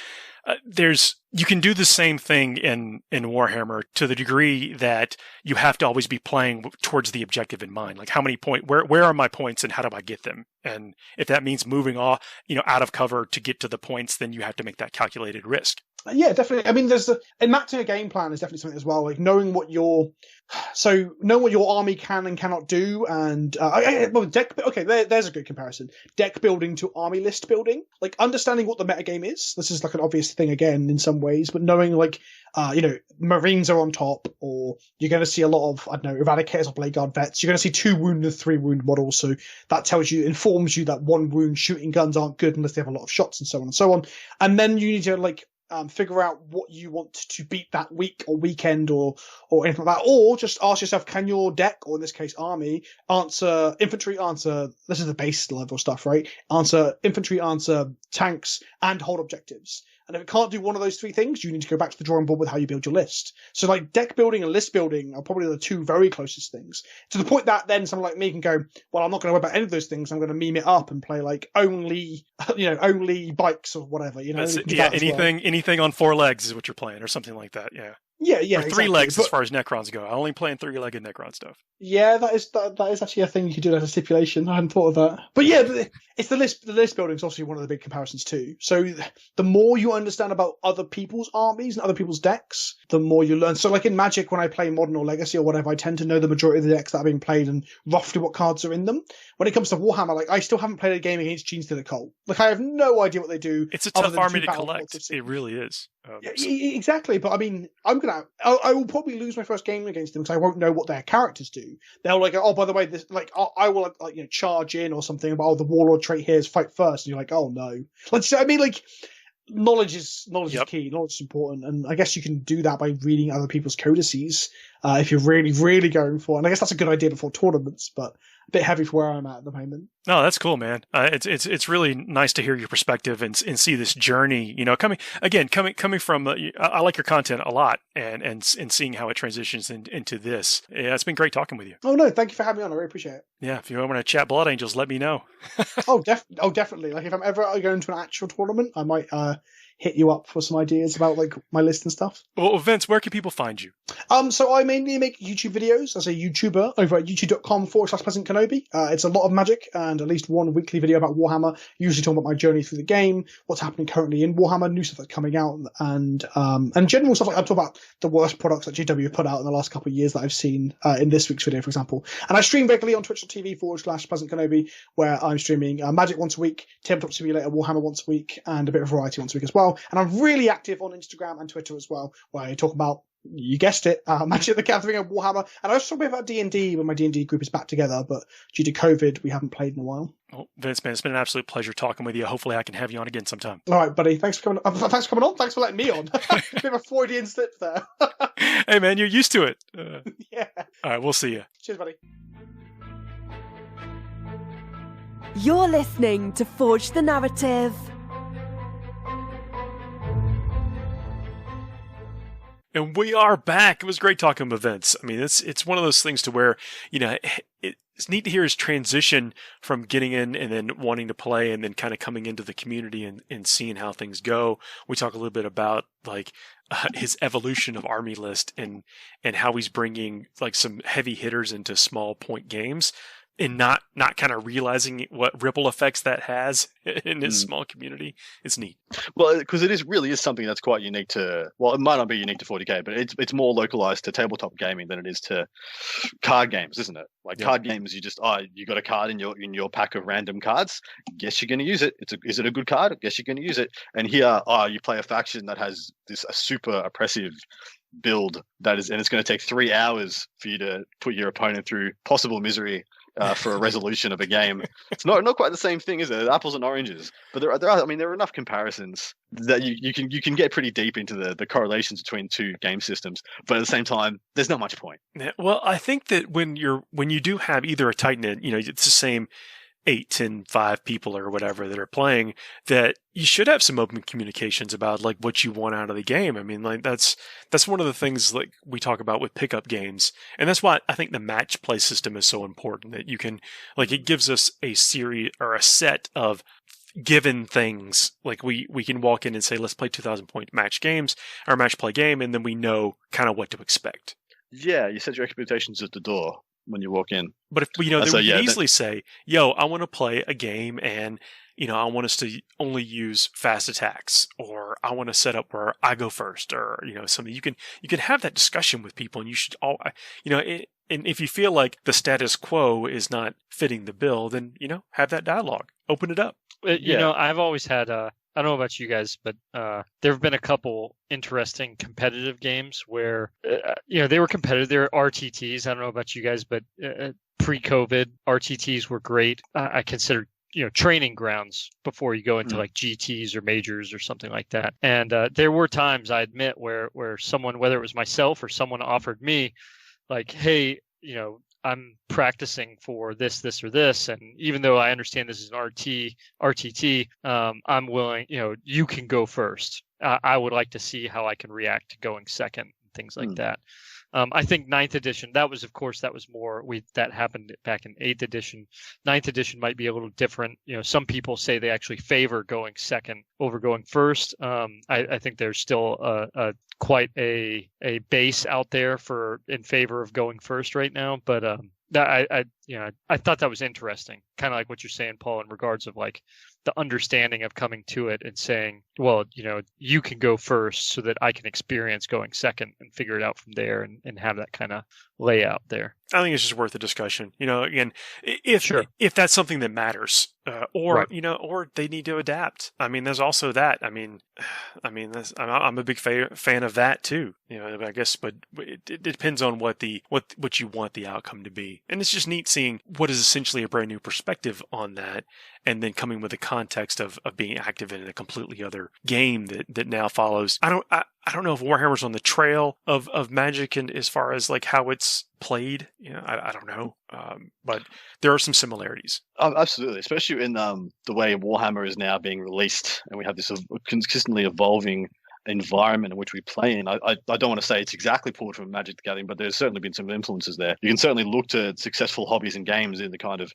you can do the same thing in Warhammer to the degree that you have to always be playing towards the objective in mind. Like, how many where are my points and how do I get them? And if that means moving off, out of cover to get to the points, then you have to make that calculated risk. Yeah, definitely. I mean, enacting a game plan is definitely something as well. Like, knowing what your army can and cannot do, and deck. Okay, there's a good comparison. Deck building to army list building. Like, understanding what the metagame is. This is like an obvious thing again in some ways, but knowing Marines are on top, or you're going to see a lot of Eradicators or Blade Guard vets. You're going to see 2 wound and 3 wound models, so that informs you that 1 wound shooting guns aren't good unless they have a lot of shots and so on and so on. And then you need to figure out what you want to beat that week or weekend or anything like that, or just ask yourself, can your deck, or in this case army, answer infantry, this is the base level stuff, right? Answer infantry, answer tanks, and hold objectives. And if it can't do one of those 3 things, you need to go back to the drawing board with how you build your list. So like deck building and list building are probably the 2 very closest things. To the point that then someone like me can go, well, I'm not going to worry about any of those things. I'm going to meme it up and play like only bikes or whatever. Anything on 4 legs is what you're playing, or something like that. Yeah. Yeah, or 3 exactly. legs as far as Necrons go. I only play in 3-legged Necron stuff. Yeah, that is actually a thing you could do as a stipulation. I hadn't thought of that. But yeah, it's the list building is obviously one of the big comparisons too. So the more you understand about other people's armies and other people's decks, the more you learn. So like in Magic, when I play Modern or Legacy or whatever, I tend to know the majority of the decks that are being played and roughly what cards are in them. When it comes to Warhammer, like I still haven't played a game against Genes to the Cult. Like I have no idea what they do. It's a tough army to collect. It really is. Exactly. But I mean, I will probably lose my first game against them because I won't know what their characters do. They'll like, oh, by the way, this I will charge in or something about the warlord trait here is fight first, and you're like, oh no. Knowledge is key. Knowledge is important, and I guess you can do that by reading other people's codices if you're really, really going for it. And I guess that's a good idea before tournaments, but a bit heavy for where I'm at the moment. No, that's cool, man. It's really nice to hear your perspective and see this journey. Coming from I like your content a lot, and seeing how it transitions into this. Yeah, it's been great talking with you. Oh no, thank you for having me on. I really appreciate it. Yeah, if you want to chat Blood Angels, let me know. Definitely. Like if I'm ever going to an actual tournament, I might hit you up for some ideas about like my list and stuff. Well, Vince, where can people find you? So I mainly make YouTube videos as a YouTuber over at youtube.com/PleasantKenobi. It's a lot of Magic and at least one weekly video about Warhammer, usually talking about my journey through the game, what's happening currently in Warhammer, new stuff that's coming out, and general stuff. Like I'm talking about the worst products that GW have put out in the last couple of years that I've seen in this week's video, for example. And I stream regularly on twitch.tv/PleasantKenobi, where I'm streaming Magic once a week, Tabletop Simulator, Warhammer once a week, and a bit of variety once a week as well. And I'm really active on Instagram and Twitter as well, where I talk about, you guessed it, Magic the Gathering and Warhammer. And I also talk about D&D when my D&D group is back together, but due to COVID, we haven't played in a while. Well, Vince, man, it's been an absolute pleasure talking with you. Hopefully I can have you on again sometime. All right, buddy. Thanks for coming on. Thanks for letting me on. A bit of a Freudian slip there. Hey, man, you're used to it. Yeah. All right, we'll see you. Cheers, buddy. You're listening to Forge the Narrative. And we are back. It was great talking with Vince. I mean, it's one of those things to where, it's neat to hear his transition from getting in and then wanting to play and then kind of coming into the community and seeing how things go. We talk a little bit about his evolution of army list and how he's bringing like some heavy hitters into small point games. and not kind of realizing what ripple effects that has in this small community. It's neat. Well, because it really is something that's quite unique to. Well, it might not be unique to 40k, but it's more localized to tabletop gaming than it is to card games, isn't it? Like card games, you just you got a card in your pack of random cards. Guess you're going to use it. Is it a good card? Guess you're going to use it. And here, you play a faction that has a super oppressive build and it's going to take 3 hours for you to put your opponent through possible misery for a resolution of a game. It's not quite the same thing, is it? Apples and oranges. But there are enough comparisons that you can get pretty deep into the correlations between two game systems. But at the same time, there's not much point. Yeah, well, I think that when you do have either a tight knit, it's the same 8, 10, 5 people or whatever that are playing, that you should have some open communications about like what you want out of the game. I mean, like that's one of the things like we talk about with pickup games. And that's why I think the match play system is so important, that you can, like, it gives us a series or a set of given things. Like we can walk in and say, let's play 2,000 point match games or match play game. And then we know kind of what to expect. Yeah. You set your expectations at the door when you walk in. But if we can easily say, yo, I want to play a game and, I want us to only use fast attacks, or I want to set up where I go first, or, something. You can have that discussion with people, and you should all, and if you feel like the status quo is not fitting the bill, then, have that dialogue, open it up. I've always had, I don't know about you guys, but there have been a couple interesting competitive games where, they were competitive. They're RTTs. I don't know about you guys, but pre-COVID, RTTs were great. I consider, training grounds before you go into like GTs or majors or something like that. And there were times, I admit, where someone, whether it was myself or someone, offered me like, hey, I'm practicing for this or this, and even though I understand this is an RTT, I'm willing, you can go first. I would like to see how I can react to going second, and things like that. I think 9th edition, that was more, that happened back in 8th edition. 9th edition might be a little different. Some people say they actually favor going second over going first. I think there's still quite a base out there in favor of going first right now. But I thought that was interesting. Kind of like what you're saying, Paul, in regards of like the understanding of coming to it and saying, well, you can go first so that I can experience going second and figure it out from there, and have that kind of layout there. I think it's just worth a discussion. Again, if that's something that matters, or they need to adapt. I mean, there's also that. I mean, I'm a big fan of that too. I guess, but it depends on what you want the outcome to be, and it's just neat seeing what is essentially a brand new perspective on that, and then coming with the context of being active in a completely other game that now follows. I don't know if Warhammer's on the trail of Magic, and as far as like how it's played, I don't know, but there are some similarities. Absolutely, especially in the way Warhammer is now being released, and we have this consistently evolving environment in which we play in. I don't want to say it's exactly pulled from Magic the Gathering, but there's certainly been some influences there. You can certainly look to successful hobbies and games in the kind of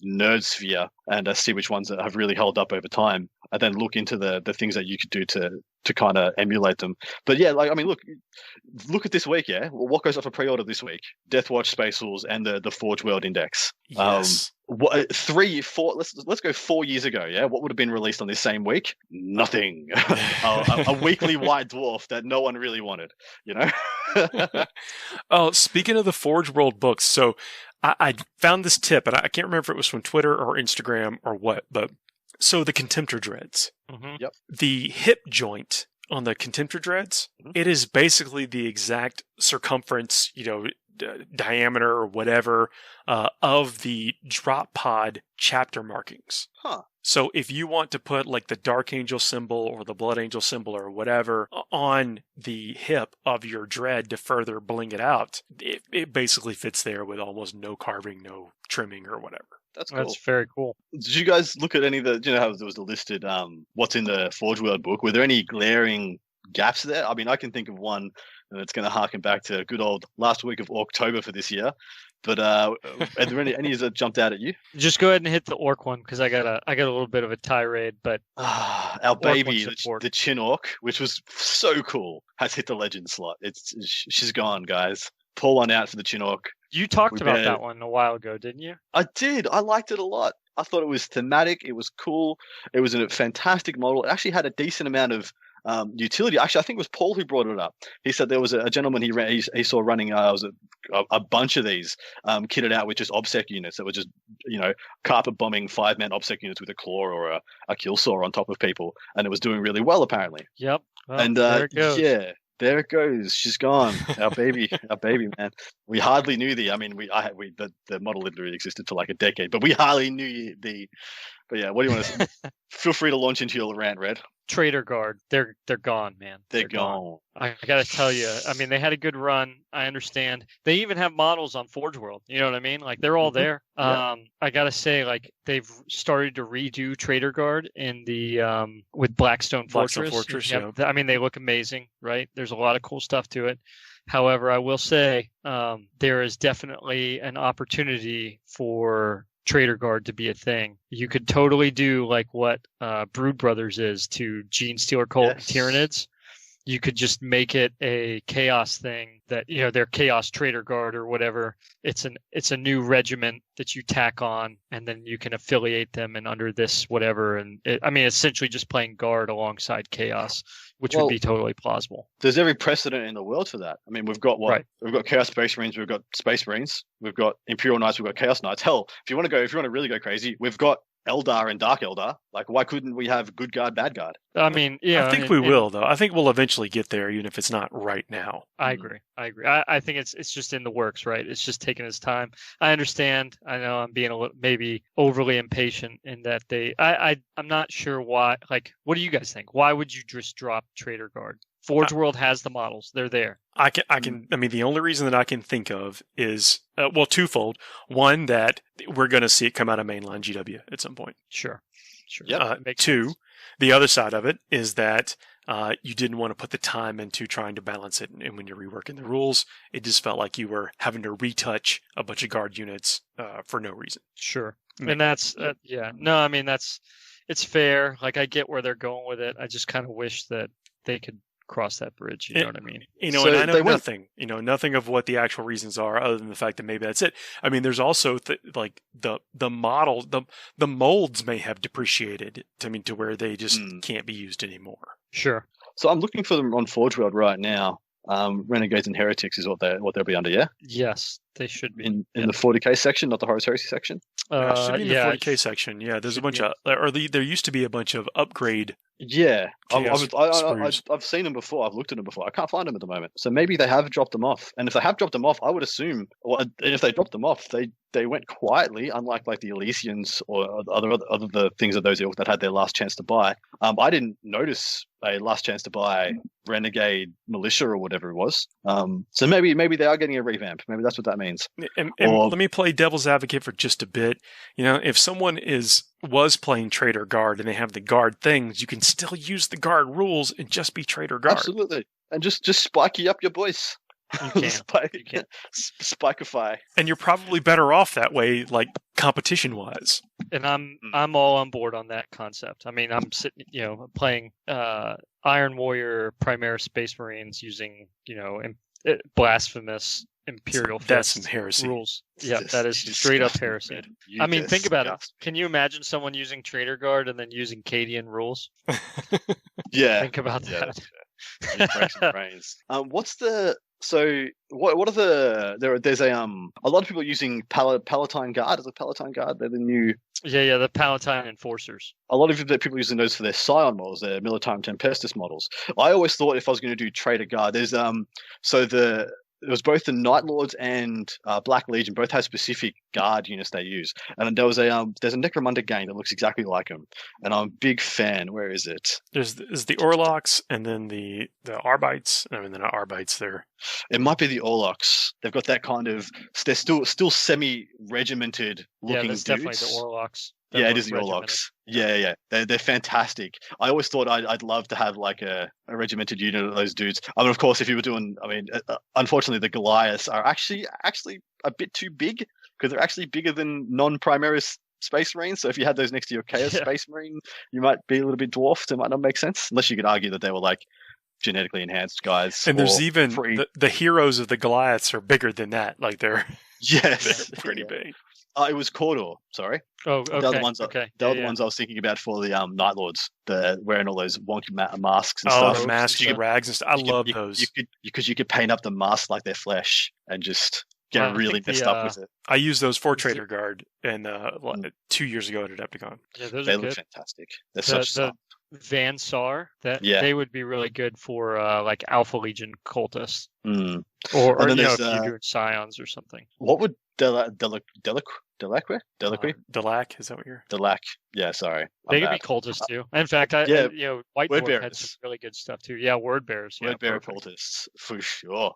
nerd sphere and see which ones that have really held up over time, and then look into the things that you could do to kind of emulate them. But yeah, look at this week. Yeah, what goes up for pre-order this week? Deathwatch, Space Wolves, and the Forge World Index. Yes. 3, 4. Let's go 4 years ago. Yeah, what would have been released on this same week? Nothing. a weekly White Dwarf that no one really wanted. Oh, speaking of the Forge World books, so I found this tip, and I can't remember if it was from Twitter or Instagram or what, but so the Contemptor Dreads. Mm-hmm. Yep. The hip joint on the Contemptor Dreads, it is basically the exact circumference, diameter or whatever, of the drop pod chapter markings. Huh. So if you want to put like the Dark Angel symbol or the Blood Angel symbol or whatever on the hip of your dread to further bling it out, it basically fits there with almost no carving, no trimming or whatever. That's cool. That's very cool. Did you guys look at any of the, how there was the listed what's in the Forge World book? Were there any glaring gaps there? I mean, I can think of one that's going to harken back to good old last week of October for this year. But are there any that jumped out at you? Just go ahead and hit the orc one, because I got a little bit of a tirade. But our baby, the Chin Orc, which was so cool, has hit the legend slot. She's gone, guys. pour one out for the Chinook. You talked We about better- that one a while ago, didn't you? I did. I liked it a lot. I thought it was thematic. It was cool. It was a fantastic model. It actually had a decent amount of utility. Actually, I think it was Paul who brought it up. He said there was a gentleman he saw running was a bunch of these kitted out with just obsec units that were just carpet bombing 5-man obsec units with a claw or a kill saw on top of people, and it was doing really well apparently. Yep. Well, And there it goes. yeah. There it goes. She's gone. Our baby, man. We hardly knew the model literally existed for like a decade, but we hardly knew the. But yeah, what do you want to say? Feel free to launch into your rant, Red. Trader Guard, they're gone, man. They're gone. I gotta tell you, I mean, they had a good run. I understand. They even have models on Forge World. You know what I mean? Like they're all there. Yeah. I gotta say, like they've started to redo Trader Guard in the with Blackstone Fortress. Yeah. I mean, they look amazing, right? There's a lot of cool stuff to it. However, I will say there is definitely an opportunity for Trader Guard to be a thing. You could totally do like what Brood Brothers is to Gene Stealer Cult Tyranids. You could just make it a chaos thing that, their chaos Trader Guard or whatever. It's a new regiment that you tack on, and then you can affiliate them and under this whatever. And essentially just playing guard alongside chaos, which would be totally plausible. There's every precedent in the world for that. I mean, we've got We've got Chaos Space Marines, we've got Space Marines, we've got Imperial Knights, we've got Chaos Knights. Hell, if you want to really go crazy, we've got Eldar and Dark Eldar. Like, why couldn't we have good guard, bad guard? I mean, yeah. I think we will, though. I think we'll eventually get there, even if it's not right now. I agree. I think it's just in the works, right? It's just taking its time. I understand. I know I'm being a little maybe overly impatient in that I'm not sure why. Like, what do you guys think? Why would you just drop Trader Guard? Forge World has the models. They're there. I mean, the only reason that I can think of is, twofold. One, that we're going to see it come out of mainline GW at some point. Sure. Yep. Two, the other side of it is that you didn't want to put the time into trying to balance it. And when you're reworking the rules, it just felt like you were having to retouch a bunch of guard units for no reason. Sure. And that's, No, I mean, it's fair. Like, I get where they're going with it. I just kind of wish that they could cross that bridge. You know what I mean? And I know nothing. Nothing of what the actual reasons are, other than the fact that maybe that's it. I mean, there's also the model, the molds may have depreciated to where they just can't be used anymore. Sure. So I'm looking for them on Forge World right now. Renegades and Heretics is what they'll be under, yeah? Yes, they should be. In the 40k section, not the Horus Heresy section? Should be in the 40k section. Yeah, there's a bunch of, there used to be a bunch of upgrade. Yeah, I've seen them before. I've looked at them before. I can't find them at the moment. So maybe they have dropped them off. And if they have dropped them off, I would assume, and if they dropped them off, they went quietly, unlike like the Elysians or other the things of those ilk that had their last chance to buy. I didn't notice a last chance to buy Renegade Militia or whatever it was. So maybe they are getting a revamp. Maybe that's what that means. And let me play devil's advocate for just a bit. If someone was playing Trader Guard and they have the guard things, you can still use the guard rules and just be Trader Guard. Absolutely. And just spiky up your boys. You can. Spikeify. And you're probably better off that way, like competition wise. And I'm all on board on that concept. I mean, I'm sitting, playing Iron Warrior Primaris Space Marines using, blasphemous Imperial That's Fist some heresy. Rules. Yeah, that is straight up heresy. I mean, think about it. Can you imagine someone using Trader Guard and then using Cadian rules? Yeah. Think about that. You break some brains. What's the what are there's a lot of people using Palatine Guard. Is it Palatine Guard? They're the new the Palatine Enforcers. A lot of people using those for their Scion models, their Militarum Tempestus models. I always thought if I was going to do Trader Guard, there's it was both the Night Lords and Black Legion both have specific guard units they use, and there's a Necromunda gang that looks exactly like them, and I'm a big fan. Where is it? There's the Orlocks, and then the Arbites. I mean, they're not Arbites. It might be the Orlocks. They've got that kind of. They're still semi-regimented looking dudes. Definitely the Orlocks. Yeah, it is the Orlocks. Yeah. They're fantastic. I always thought I'd love to have like a regimented unit of those dudes. I mean, of course, if you were doing, unfortunately, the Goliaths are actually a bit too big because they're actually bigger than non-Primaris Space Marines. So if you had those next to your Chaos Space Marine, you might be a little bit dwarfed. It might not make sense unless you could argue that they were like genetically enhanced guys. And there's or even free. the heroes of the Goliaths are bigger than that. Like they're Yes, pretty big. It was Cawdor. Sorry, Oh, okay. they're the ones. Okay. They're Yeah, the yeah. ones I was thinking about for the Night Lords. The wearing all those wonky masks and Oh, stuff. the stuff. masks, You the could- rags and stuff. I love you, those. you could paint up the mask like their flesh and just get I really think messed the, up with it. I used those for Is it- Trader Guard and 2 years ago at Adepticon. Yeah, those They are look good. fantastic. They're The, such the Van Sar, Yeah. they would be really good for like Alpha Legion cultists, Mm. or then if there's, you're doing Scions or something. What would Delacque? Delac, is that what you're? Delac. Yeah, sorry. They I'm could be bad. cultists too. In fact, yeah, White word Dwarf had bearers. some really good stuff too. Yeah, word bearers. Yeah, Word bearer perfect. cultists for sure.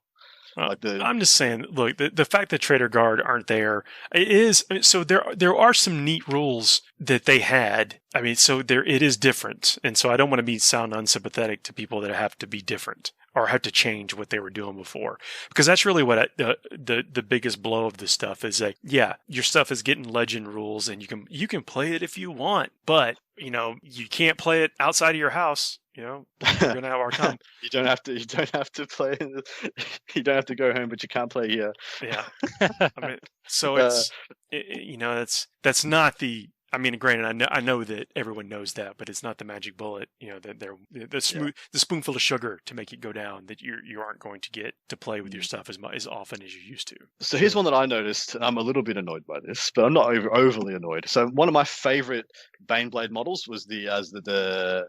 Well, Like the I'm just saying, look, the fact that Trader Guard aren't there, it is so there are some neat rules that they had. I mean, so it is different, and so I don't want to sound unsympathetic to people that have to be different or have to change what they were doing before, because that's really what the biggest blow of this stuff is. Like, yeah, your stuff is getting legend rules, and you can play it if you want, but you can't play it outside of your house. You're gonna have a hard time. you don't have to play. You don't have to go home, but you can't play here. Yeah, I mean, so that's not the. I mean, granted, I know that everyone knows that, but it's not the magic bullet. That they're the spoonful of sugar to make it go down that you aren't going to get to play with your stuff as often as you used to. So here's one that I noticed. I'm a little bit annoyed by this, but I'm not overly annoyed. So one of my favorite Baneblade models was the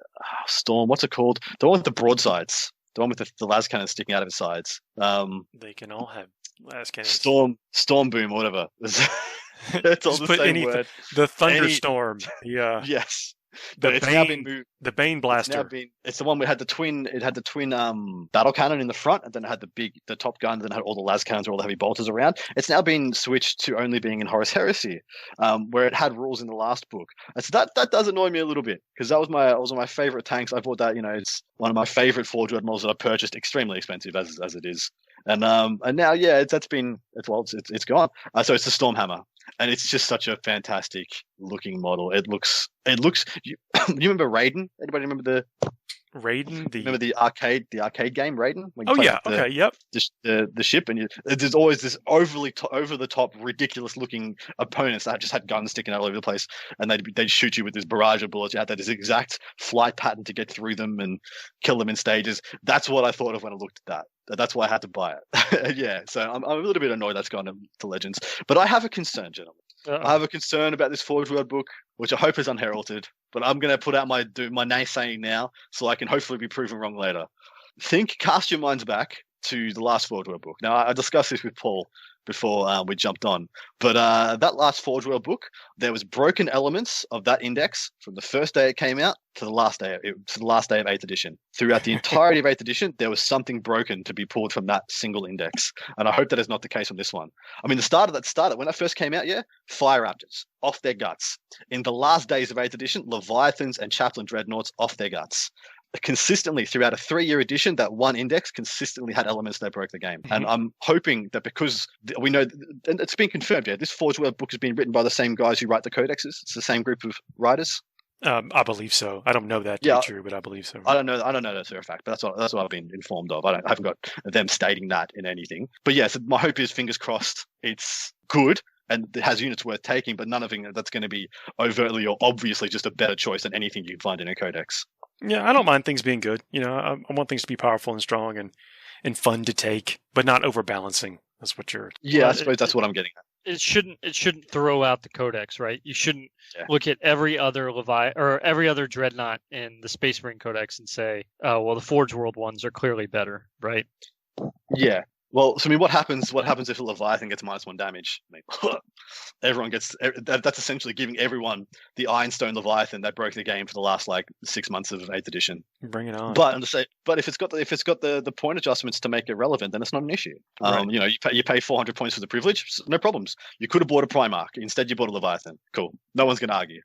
Storm. What's it called? The one with the broadsides. The one with the las cannon sticking out of its sides. They can all have las cannons. Storm boom, whatever. It's all Just the put same word. The thunderstorm. Yeah. Yes. The But it's now been Bane. moved. The Bane blaster. It's the one we had the twin. It had the twin battle cannon in the front, and then it had the top gun, and then it had all the las cannons or all the heavy bolters around. It's now been switched to only being in Horus Heresy, where it had rules in the last book. And so that does annoy me a little bit, because that was one of my favorite tanks. I bought that. It's one of my favorite Forge World models that I purchased, extremely expensive as it is. And now it's gone. So it's the Stormhammer, and it's just such a fantastic looking model. It looks. You remember Raiden? Anybody remember the Raiden? Remember the arcade game Raiden? When you Oh play yeah. with the, Okay. Yep. the ship, and there's always this over the top, ridiculous looking opponents that just had guns sticking out all over the place, and they'd shoot you with this barrage of bullets. You had this exact flight pattern to get through them and kill them in stages. That's what I thought of when I looked at that. That's why I had to buy it. Yeah, so I'm a little bit annoyed that's gone to Legends, but I have a concern, gentlemen. I have a concern about this Forge World book, which I hope is unheralded, but I'm going to put out my naysaying now, so I can hopefully be proven wrong later. Cast your minds back to the last Forge World book. Now, I discussed this with Paul before we jumped on, but that last Forge World book, there was broken elements of that index from the first day it came out to the last day of 8th edition. Throughout the entirety of 8th edition, there was something broken to be pulled from that single index, and I hope that is not the case on this one. I mean, when that first came out, Fire Raptors off their guts. In the last days of 8th edition, Leviathans and Chaplain Dreadnoughts off their guts. Consistently throughout a 3-year edition, that one index consistently had elements that broke the game. Mm-hmm. And I'm hoping that because we know, and it's been confirmed, this Forge World book has been written by the same guys who write the codexes. It's the same group of writers. I believe so. I don't know that to be true, but I believe so. I don't know that for a fact, but that's what I've been informed of. I haven't got them stating that in anything. But yes, my hope is, fingers crossed, it's good and it has units worth taking, but none of it that's going to be overtly or obviously just a better choice than anything you can find in a codex. Yeah, I don't mind things being good. I want things to be powerful and strong and fun to take, but not overbalancing. That's what you're. Yeah, I suppose that's what I'm getting at. It shouldn't throw out the codex, right? You shouldn't look at every other every other dreadnought in the Space Marine Codex and say, "Oh, well, the Forge World ones are clearly better," right? Yeah. Well, so I mean, what happens if a Leviathan gets -1 damage? I mean, everyone gets that's essentially giving everyone the Ironstone Leviathan that broke the game for the last 6 months of 8th edition. Bring it on. But if it's got the point adjustments to make it relevant, then it's not an issue. Right. You pay 400 points for the privilege, no problems. You could have bought a Primarch, instead you bought a Leviathan. Cool. No one's going to argue.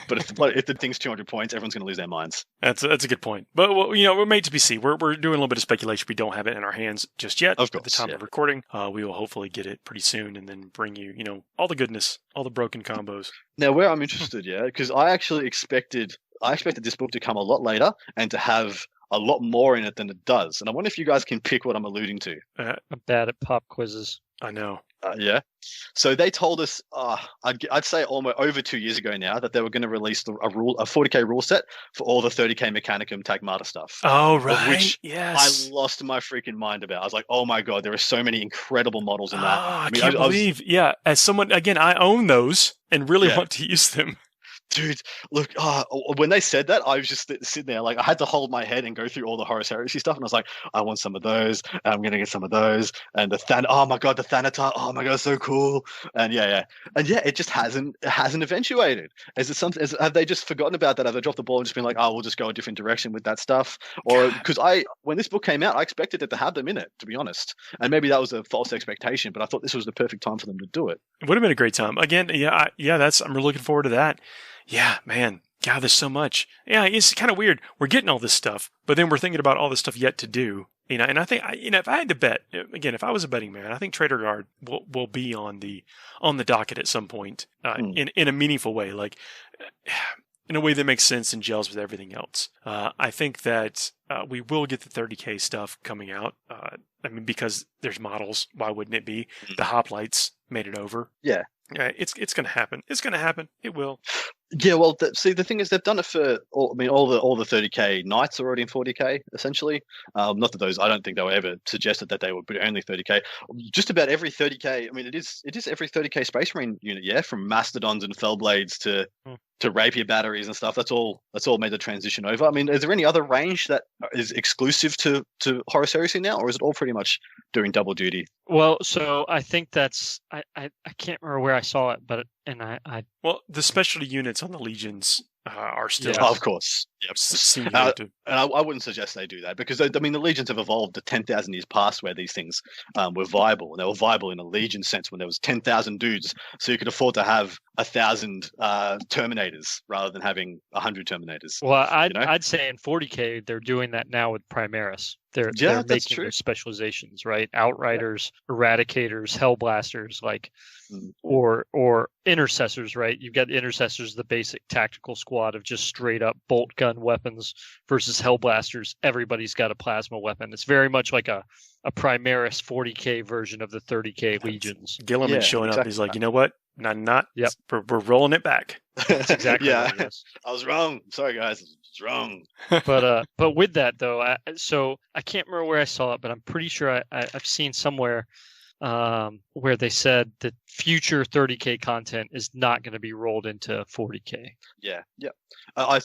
But if the thing's 200 points, everyone's going to lose their minds. That's a good point. But we're made to be seen. We're doing a little bit of speculation. We don't have it in our hands just yet. Of course, at the time of recording, we will hopefully get it pretty soon, and then bring you, all the goodness, all the broken combos. Now, where I'm interested, because I expected this book to come a lot later and to have a lot more in it than it does. And I wonder if you guys can pick what I'm alluding to. I'm bad at pop quizzes. I know. Yeah. So they told us, I'd say almost over 2 years ago now, that they were going to release a 40k rule set for all the 30k Mechanicum Tagmata stuff. Oh, right. Which yes. I lost my freaking mind about. I was like, oh my God, there are so many incredible models in that. I can't believe. Yeah. As someone, again, I own those and really want to use them. Dude, look, when they said that, I was just sitting there, like, I had to hold my head and go through all the Horus Heresy stuff, and I was like, I want some of those, and I'm going to get some of those, and oh my God, the Thanatar, oh my God, so cool, and it just hasn't eventuated. Is it something? Have they just forgotten about that? Have they dropped the ball and just been like, oh, we'll just go a different direction with that stuff? Or, because when this book came out, I expected it to have them in it, to be honest, and maybe that was a false expectation, but I thought this was the perfect time for them to do it. It would have been a great time. Again, I'm really looking forward to that. Yeah, man. God, there's so much. Yeah, it's kind of weird. We're getting all this stuff, but then we're thinking about all this stuff yet to do. And I think, if I had to bet, again, if I was a betting man, I think Trader Guard will be on the docket at some point, in a meaningful way, like in a way that makes sense and gels with everything else. I think that we will get the 30k stuff coming out. Because there's models. Why wouldn't it be? The hoplites made it over. Yeah. It's going to happen. It's going to happen. It will. Yeah, well, the thing is, they've done it for all the 30k knights are already in 40k, essentially. Not that those, I don't think they were ever suggested that they would be only 30k. Just about every 30k. I mean, it is every 30k Space Marine unit, yeah, from Mastodons and Fellblades to rapier batteries and stuff. That's all made the transition over. I mean, is there any other range that is exclusive to Horus Heresy now, or is it all pretty much doing double duty? Well, so I think that's I can't remember where I saw it, but well, the specialty units on the legions are still, of course, yep. And I wouldn't suggest they do that, because the legions have evolved to 10,000 years past where these things were viable, and they were viable in a legion sense when there was 10,000 dudes, so you could afford to have 1,000 Terminators rather than having 100 Terminators. Well, I'd say in 40k they're doing that now with Primaris. They're making their specializations, right? Outriders, Eradicators, Hellblasters, or Intercessors, right? You've got Intercessors, the basic tactical squad of just straight up bolt gun weapons, versus Hellblasters. Everybody's got a plasma weapon. It's very much like a Primaris 40k version of the 30k legions. Gilliman's showing up. He's like, you know what? Not. Yep. We're rolling it back. That's exactly what it is. I was wrong. Sorry, guys. I was wrong. But with that though, I can't remember where I saw it, but I'm pretty sure I've seen somewhere where they said that future 30k content is not going to be rolled into 40k. Yeah. I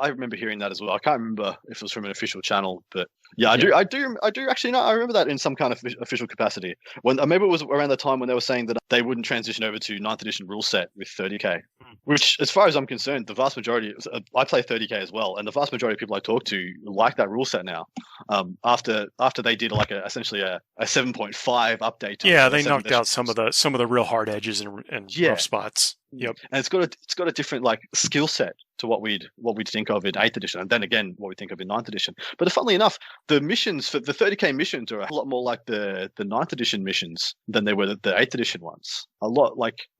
remember hearing that as well. I can't remember if it was from an official channel, but yeah, I do actually know. I remember that in some kind of official capacity. When maybe it was around the time when they were saying that they wouldn't transition over to 9th edition rule set with 30k, which, as far as I'm concerned, the vast majority. I play 30k as well, and the vast majority of people I talk to like that rule set now. After they did essentially a 7.5 update. Yeah, they knocked out some of the real hard edges and rough spots. Yep, and it's got a different skill set to what we'd think of in 8th edition, and then again what we think of in 9th edition. But funnily enough, the missions for the 30k missions are a lot more like the 9th edition missions than they were the 8th edition ones. A lot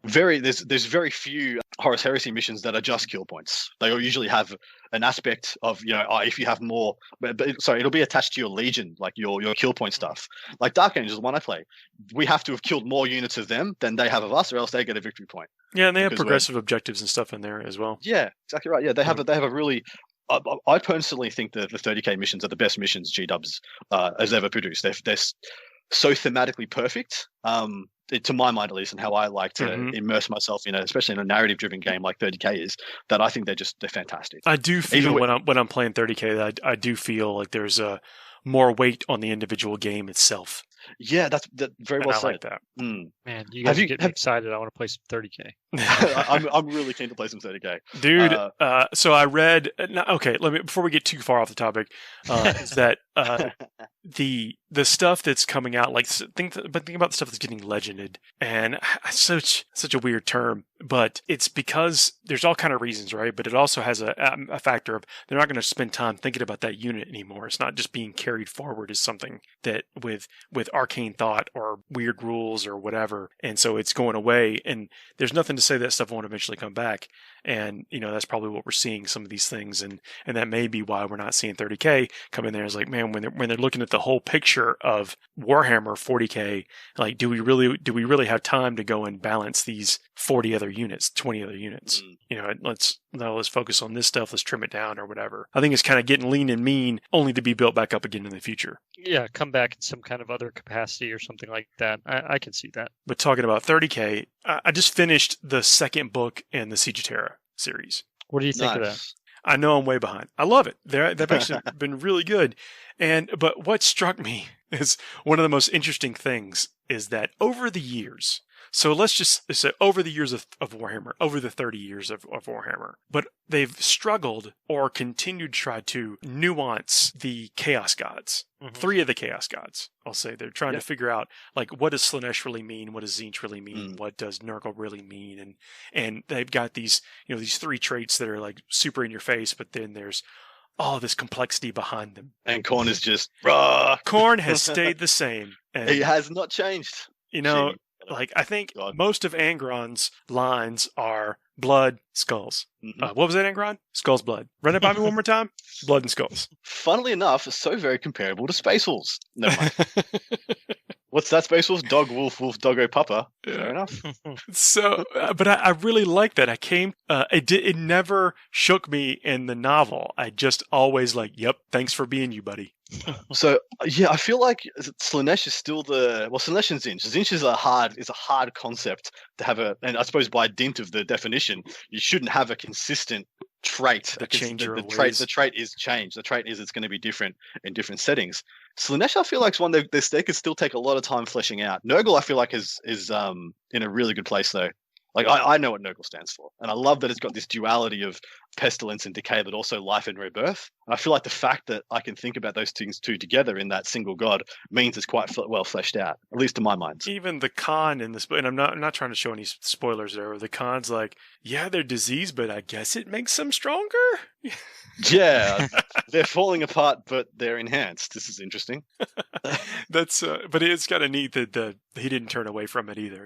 there's very few Horus Heresy missions that are just kill points. They usually have an aspect of if you have more, it'll be attached to your legion, like your kill point stuff. Like Dark Angels, the one I play, we have to have killed more units of them than they have of us, or else they get a victory point. Yeah, and they have progressive objectives and stuff in there as well. Yeah, exactly right. Yeah, they have a really. I personally think that the 30k missions are the best missions G-Dubs has ever produced. They're so thematically perfect, to my mind at least, and how I like to immerse myself in, especially in a narrative-driven game like 30k is, that I think they're fantastic. I do feel when I'm playing 30k that I do feel like there's more weight on the individual game itself. Yeah, that's very well said. I like that. Man, you guys get me excited. I want to play some 30k. I'm really keen to play some 30k, dude. So I read. Okay, before we get too far off the topic, is that the stuff that's coming out, like think about the stuff that's getting legended, and such a weird term, but it's because there's all kind of reasons, right? But it also has a factor of they're not going to spend time thinking about that unit anymore. It's not just being carried forward as something that with arcane thought or weird rules or whatever, and so it's going away. And there's nothing to say that stuff won't eventually come back. And that's probably what we're seeing, some of these things, and that may be why we're not seeing 30K come in there. It's like, man, when they're looking at the whole picture of Warhammer 40K, like, do we really have time to go and balance these 40 other units, 20 other units? Let's focus on this stuff. Let's trim it down or whatever. I think it's kind of getting lean and mean, only to be built back up again in the future. Yeah, come back in some kind of other capacity or something like that. I can see that. But talking about 30K, I just finished the second book in the Siege of Terra series. What do you think of that? I know I'm way behind. I love it. They've actually been really good. But what struck me is one of the most interesting things is that over the years, so let's just say over the years of Warhammer, over the 30 years of Warhammer, but they've struggled or continued to try to nuance the Chaos Gods. Mm-hmm. 3 of the Chaos Gods, I'll say. They're trying to figure out, like, what does Slaanesh really mean? What does Tzeentch really mean? What does Nurgle really mean? And they've got these, these 3 traits that are, like, super in your face, but then there's all this complexity behind them. And Khorne is just, rah! Khorne has stayed the same. And, he has not changed. Like, I think most of Angron's lines are blood, skulls. Mm-hmm. What was that, Angron? Skulls, blood. Run it by me one more time. Blood and skulls. Funnily enough, it's so very comparable to Space Wolves. Never mind. What's that, Space Wolves? Dog, wolf, wolf, doggo, pupper. Yeah. Fair enough. So, but I really like that. It never shook me in the novel. I just always like, yep, thanks for being you, buddy. So yeah, I feel like Slaanesh is still Slaanesh and Tzeentch. Tzeentch is a hard concept to have and I suppose by dint of the definition, you shouldn't have a consistent trait. The trait is change. The trait is it's going to be different in different settings. Slaanesh, I feel like, is one they could still take a lot of time fleshing out. Nurgle, I feel like, is in a really good place though. Like, I know what Nurgle stands for, and I love that it's got this duality of pestilence and decay, but also life and rebirth. And I feel like the fact that I can think about those things two together in that single god means it's quite well fleshed out, at least to my mind. Even the Khan in this, and I'm not trying to show any spoilers there. The Khan's like, yeah, they're diseased, but I guess it makes them stronger. Yeah, they're falling apart, but they're enhanced. This is interesting. But it's kind of neat that he didn't turn away from it either,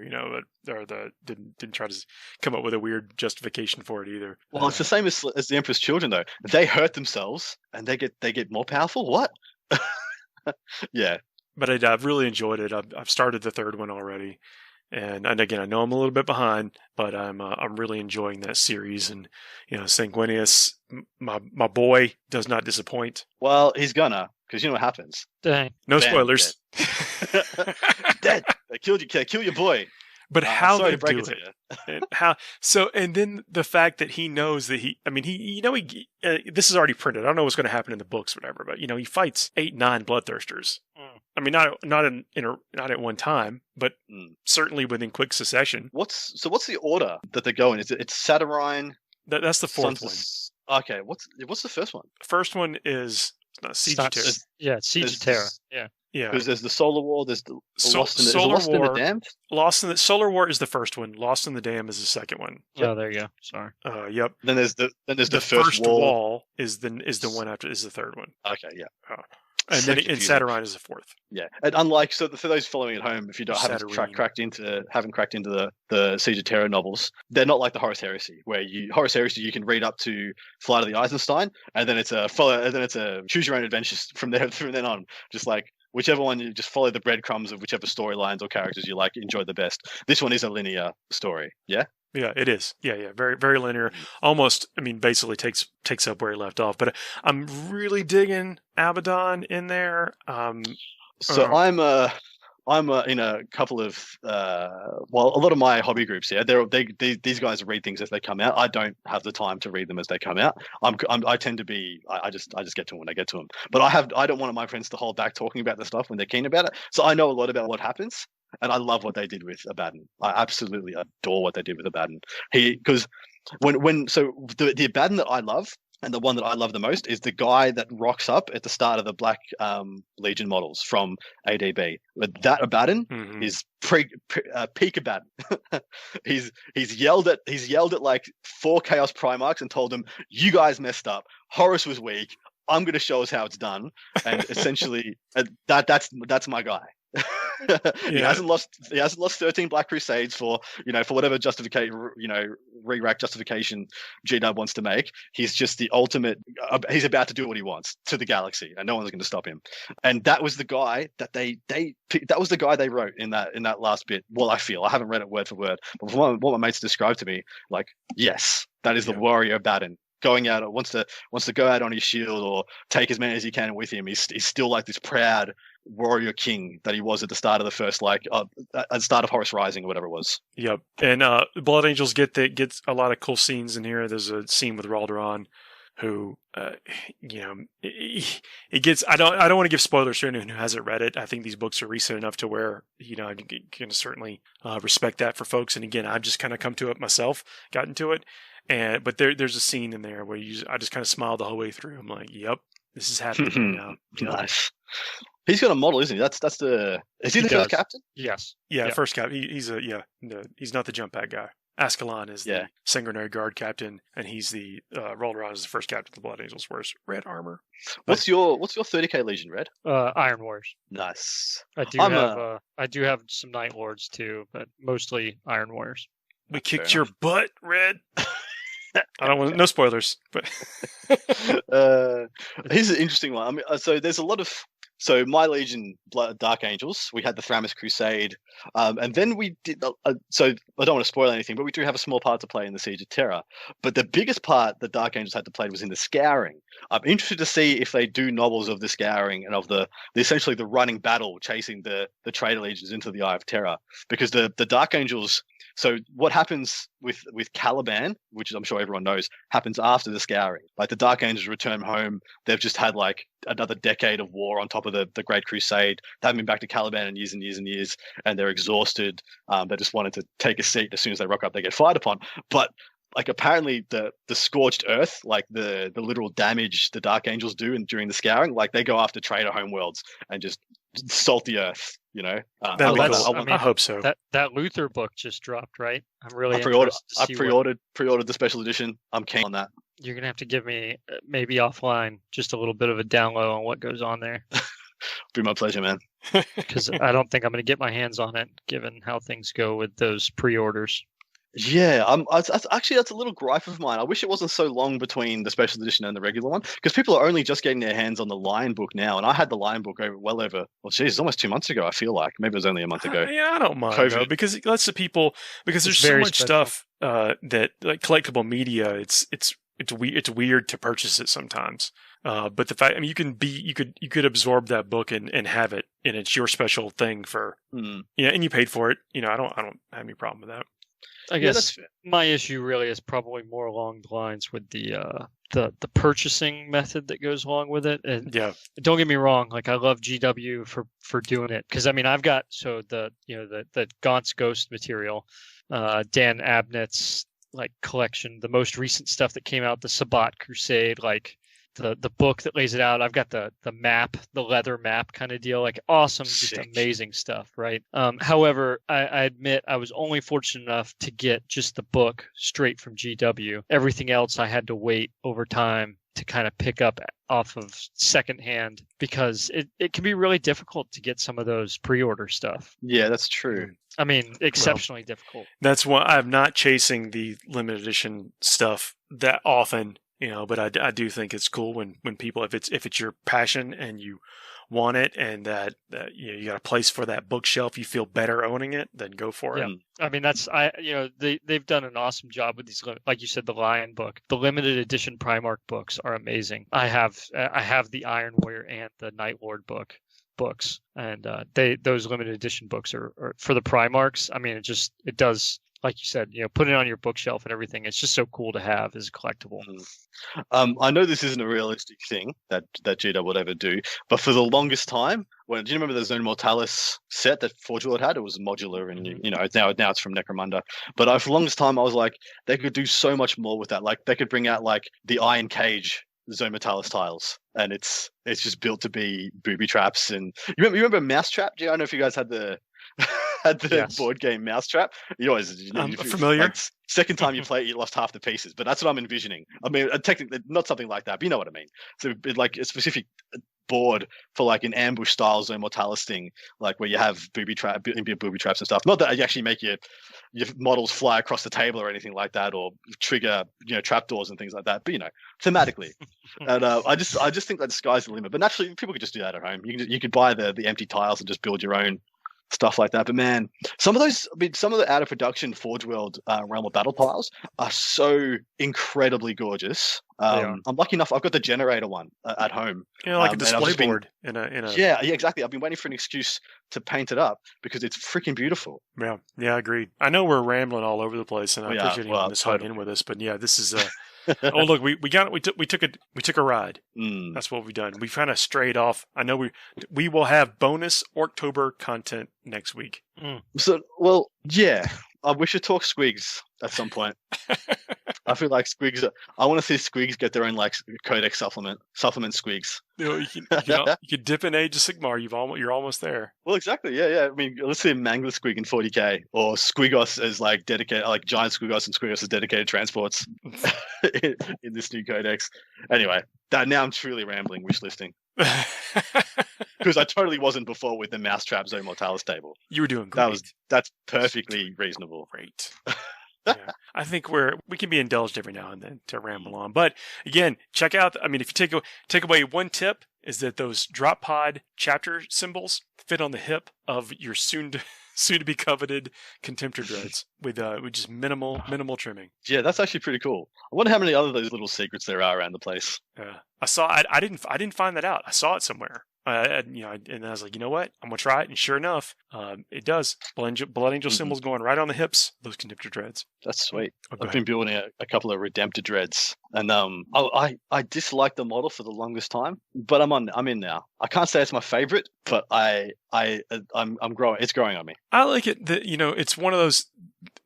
didn't try to come up with a weird justification for it either. Well, it's the same as the Emperor's Children, though. They hurt themselves and they get more powerful. What? Yeah. But I've really enjoyed it. I've started the 3rd one already. And again, I know I'm a little bit behind, but I'm really enjoying that series. And Sanguinius, my boy, does not disappoint. Well, he's gonna, because you know what happens. Dang. No spoilers. Dead. They killed you. Kill your boy. But how they do it? And then the fact that he knows that this is already printed. I don't know what's going to happen in the books, whatever. But he fights 8-9 bloodthirsters. I mean, not at one time, but certainly within quick succession. What's the order that they go in? It's Saturnine. That's the 4th one. Okay, what's the first one? The first one is Siege of Terra. Yeah, Siege of Terra. Yeah. Yeah, because there's the Solar War, there's the Lost in the Damned. Solar War is the first one. Lost in the Dam is the second one. Oh, there you go. Sorry. Yep. Then there's the first wall is the one after is the 3rd one. Okay, yeah. And then Saturnine is the 4th. Yeah, and unlike for those following at home, if you haven't cracked into the Siege of Terra novels, they're not like the Horus Heresy, where Horus Heresy you can read up to Flight of the Eisenstein, and then it's a choose your own adventures from then on, just like. Whichever one, you just follow the breadcrumbs of whichever storylines or characters you like, enjoy the best. This one is a linear story, yeah? Yeah, it is. Yeah, very, very linear. Almost, basically takes up where he left off. But I'm really digging Abaddon in there. So I'm in a couple of a lot of my hobby groups. Yeah, these guys read things as they come out. I don't have the time to read them as they come out. I tend to be. I just get to them when I get to them. But I don't want my friends to hold back talking about the stuff when they're keen about it. So I know a lot about what happens, and I love what they did with Abaddon. I absolutely adore what they did with Abaddon. Because the Abaddon that I love and the one that I love the most is the guy that rocks up at the start of the Black Legion models from ADB. But that Abaddon is peak Abaddon. he's yelled at like 4 Chaos Primarchs and told them, "You guys messed up. Horus was weak. I'm going to show us how it's done." And essentially, that's my guy. He hasn't lost 13 Black Crusades for whatever justification, re-rack justification G-Dub wants to make. He's just the ultimate. He's about to do what he wants to the galaxy, and no one's going to stop him. And that was the guy that they wrote in that last bit. Well, I haven't read it word for word, but from what my mates described to me, like, yes, that is the warrior Abaddon. Going out, wants to go out on his shield or take as many as he can with him. He's still like this proud warrior king that he was at the start of the first, at the start of Horus Rising or whatever it was. Yep. And Blood Angels gets a lot of cool scenes in here. There's a scene with Raldoron who, it gets. I don't want to give spoilers to anyone who hasn't read it. I think these books are recent enough to where you can certainly respect that for folks. And again, I've just kind of come to it myself, gotten to it. But there's a scene in there where I just kind of smiled the whole way through. I'm like, yep, this is happening now. Nice. He's got a model, isn't he? Is he the first captain? Yes. Yeah, first captain. He's not the jump pad guy. Ascalon is the Sanguinary Guard captain, and he's the Raldoron is the first captain of the Blood Angels, wears red armor. What's your 30k Legion, Red? Iron Warriors. Nice. I do have some Night Lords too, but mostly Iron Warriors. We kicked your butt, Red. I don't want no spoilers, but here's an interesting one. I mean, so there's a lot of my Legion Dark Angels. We had the Thramis Crusade, and then we did. So I don't want to spoil anything, but we do have a small part to play in the Siege of Terra. But the biggest part the Dark Angels had to play was in the Scouring. I'm interested to see if they do novels of the Scouring and of the essentially the running battle chasing the Traitor Legions into the Eye of Terror, because the Dark Angels. So what happens with Caliban, which I'm sure everyone knows, happens after the Scouring. Like the Dark Angels return home. They've just had like another decade of war on top of the Great Crusade. They haven't been back to Caliban in years and years and years, and they're exhausted. They just wanted to take a seat. As soon as they rock up, they get fired upon. But like apparently the scorched earth, like the literal damage the Dark Angels do during the Scouring, like they go after traitor homeworlds and just salt the earth. I hope so. That Luther book just dropped, right? I'm really I pre-ordered the special edition. I'm keen on that. You're gonna have to give me maybe offline just a little bit of a download on what goes on there. Be my pleasure, man. Because I don't think I'm gonna get my hands on it, given how things go with those pre-orders. Yeah, that's a little gripe of mine. I wish it wasn't so long between the special edition and the regular one, because people are only just getting their hands on the Lion book now, and I had the Lion book it's almost 2 months ago. I feel like maybe it was only a month ago. I don't mind though, because it lets the people, because there's so much stuff that like collectible media. It's weird to purchase it sometimes. But the fact, I mean, you could absorb that book and have it, and it's your special thing for and you paid for it. I don't have any problem with that. I guess my issue really is probably more along the lines with the purchasing method that goes along with it. And don't get me wrong, like I love GW for doing it, because I mean I've got the Gaunt's Ghost material, Dan Abnett's like collection, the most recent stuff that came out, the Sabbat Crusade, like the book that lays it out. I've got the map, the leather map kind of deal, like awesome, just amazing stuff, right? However, I admit I was only fortunate enough to get just the book straight from GW. Everything else I had to wait over time to kind of pick up off of secondhand, because it can be really difficult to get some of those pre-order stuff. Yeah, that's true. I mean, exceptionally difficult. That's why I'm not chasing the limited edition stuff that often. But I do think it's cool when people, if it's your passion and you want it, and that you got a place for that bookshelf, you feel better owning it, then go for it. I mean, they've done an awesome job with these, like you said, the Lion book, the limited edition Primarch books are amazing. I have the Iron Warrior and the Night Lord books, and those limited edition books are for the Primarchs. I mean, it does like you said, put it on your bookshelf and everything. It's just so cool to have as a collectible. I know this isn't a realistic thing that GW would ever do, but for the longest time, do you remember the Zone Mortalis set that Forge World had? It was modular, and now it's from Necromunda. But for the longest time, I was like, they could do so much more with that. Like they could bring out like the Iron Cage Zone Mortalis tiles, and it's just built to be booby traps. And you remember Mousetrap? I don't know if you guys had the Yes. board game Mousetrap. You always familiar. Like, second time you play it, you lost half the pieces. But that's what I'm envisioning. I mean, technically not something like that, but you know what I mean. So like a specific board for like an ambush style Zone Mortalis thing, like where you have booby traps and stuff. Not that you actually make your models fly across the table or anything like that, or trigger trapdoors and things like that. But thematically, and I just think that the sky's the limit. But naturally, people could just do that at home. You could buy the empty tiles and just build your own stuff like that. But man, some of the out of production Forge World Realm of Battle tiles are so incredibly gorgeous. I'm lucky enough, I've got the generator one at home. Like a display board in a Yeah, exactly. I've been waiting for an excuse to paint it up because it's freaking beautiful. Yeah, agreed. I know we're rambling all over the place, and I appreciate you having this hug in with us. But yeah, this is oh look, we took a ride. That's what we've done. We kind of strayed off. I know we will have bonus October content next week. So well, yeah. We should talk Squigs at some point. I feel like Squigs. I want to see Squigs get their own like codex supplement Squigs. You can dip in Age of Sigmar. You're almost there. Well, exactly. Yeah. I mean, let's see a Mangler Squig in 40k, or Squigos as like dedicated, like giant Squigos and Squigos as dedicated transports in this new codex. Anyway, now I'm truly rambling wish listing. Because I totally wasn't before with the Mousetrap Zone Mortalis table. You were doing great. That's perfectly reasonable. Great. Yeah. I think we can be indulged every now and then to ramble on. But again, check out. I mean, if you take away one tip, is that those drop pod chapter symbols fit on the hip of your soon to be coveted Contemptor Dreads with just minimal trimming. Yeah, that's actually pretty cool. I wonder how many other those little secrets there are around the place. I didn't find that out. I saw it somewhere. And I was like, you know what? I'm gonna try it, and sure enough, it does. Blood Angel symbols going right on the hips. Those Contemptor Dreads. That's sweet. I've been building a couple of Redemptor Dreads, and I disliked the model for the longest time, but I'm in now. I can't say it's my favorite, but I'm growing. It's growing on me. I like it. It's one of those.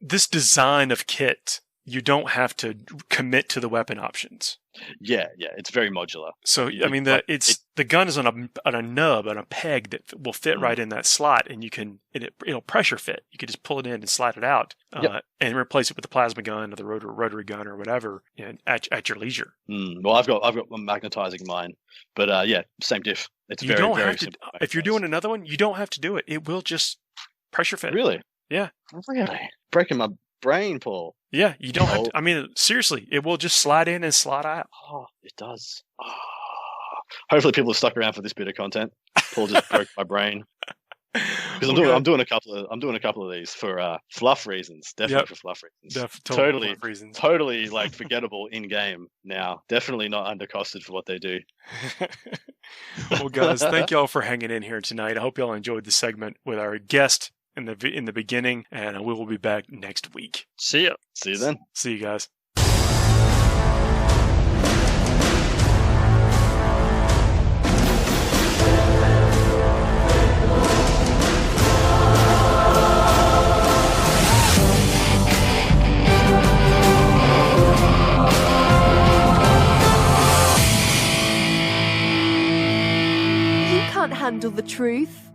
This design of kit, you don't have to commit to the weapon options. Yeah, it's very modular. So I mean, the gun is on a nub, on a peg that will fit right in that slot, and it'll pressure fit. You can just pull it in and slide it out, and replace it with the plasma gun or the rotary gun or whatever, at your leisure. Well, I've got magnetizing mine, but same diff. It's very simple. If you're doing another one, you don't have to do it. It will just pressure fit. Really? Yeah. Really? Breaking my brain, Paul. Yeah, you don't have to. I mean, seriously, it will just slide in and slide out. Oh, it does. Oh. Hopefully, people have stuck around for this bit of content. Paul just broke my brain because I'm doing a couple of these for fluff reasons. Definitely for fluff reasons. Totally fluff reasons. Totally like forgettable in game now. Definitely not undercosted for what they do. Well, guys, thank y'all for hanging in here tonight. I hope y'all enjoyed the segment with our guest in the beginning, and we will be back next week. See ya. See you then. See you guys. You can't handle the truth.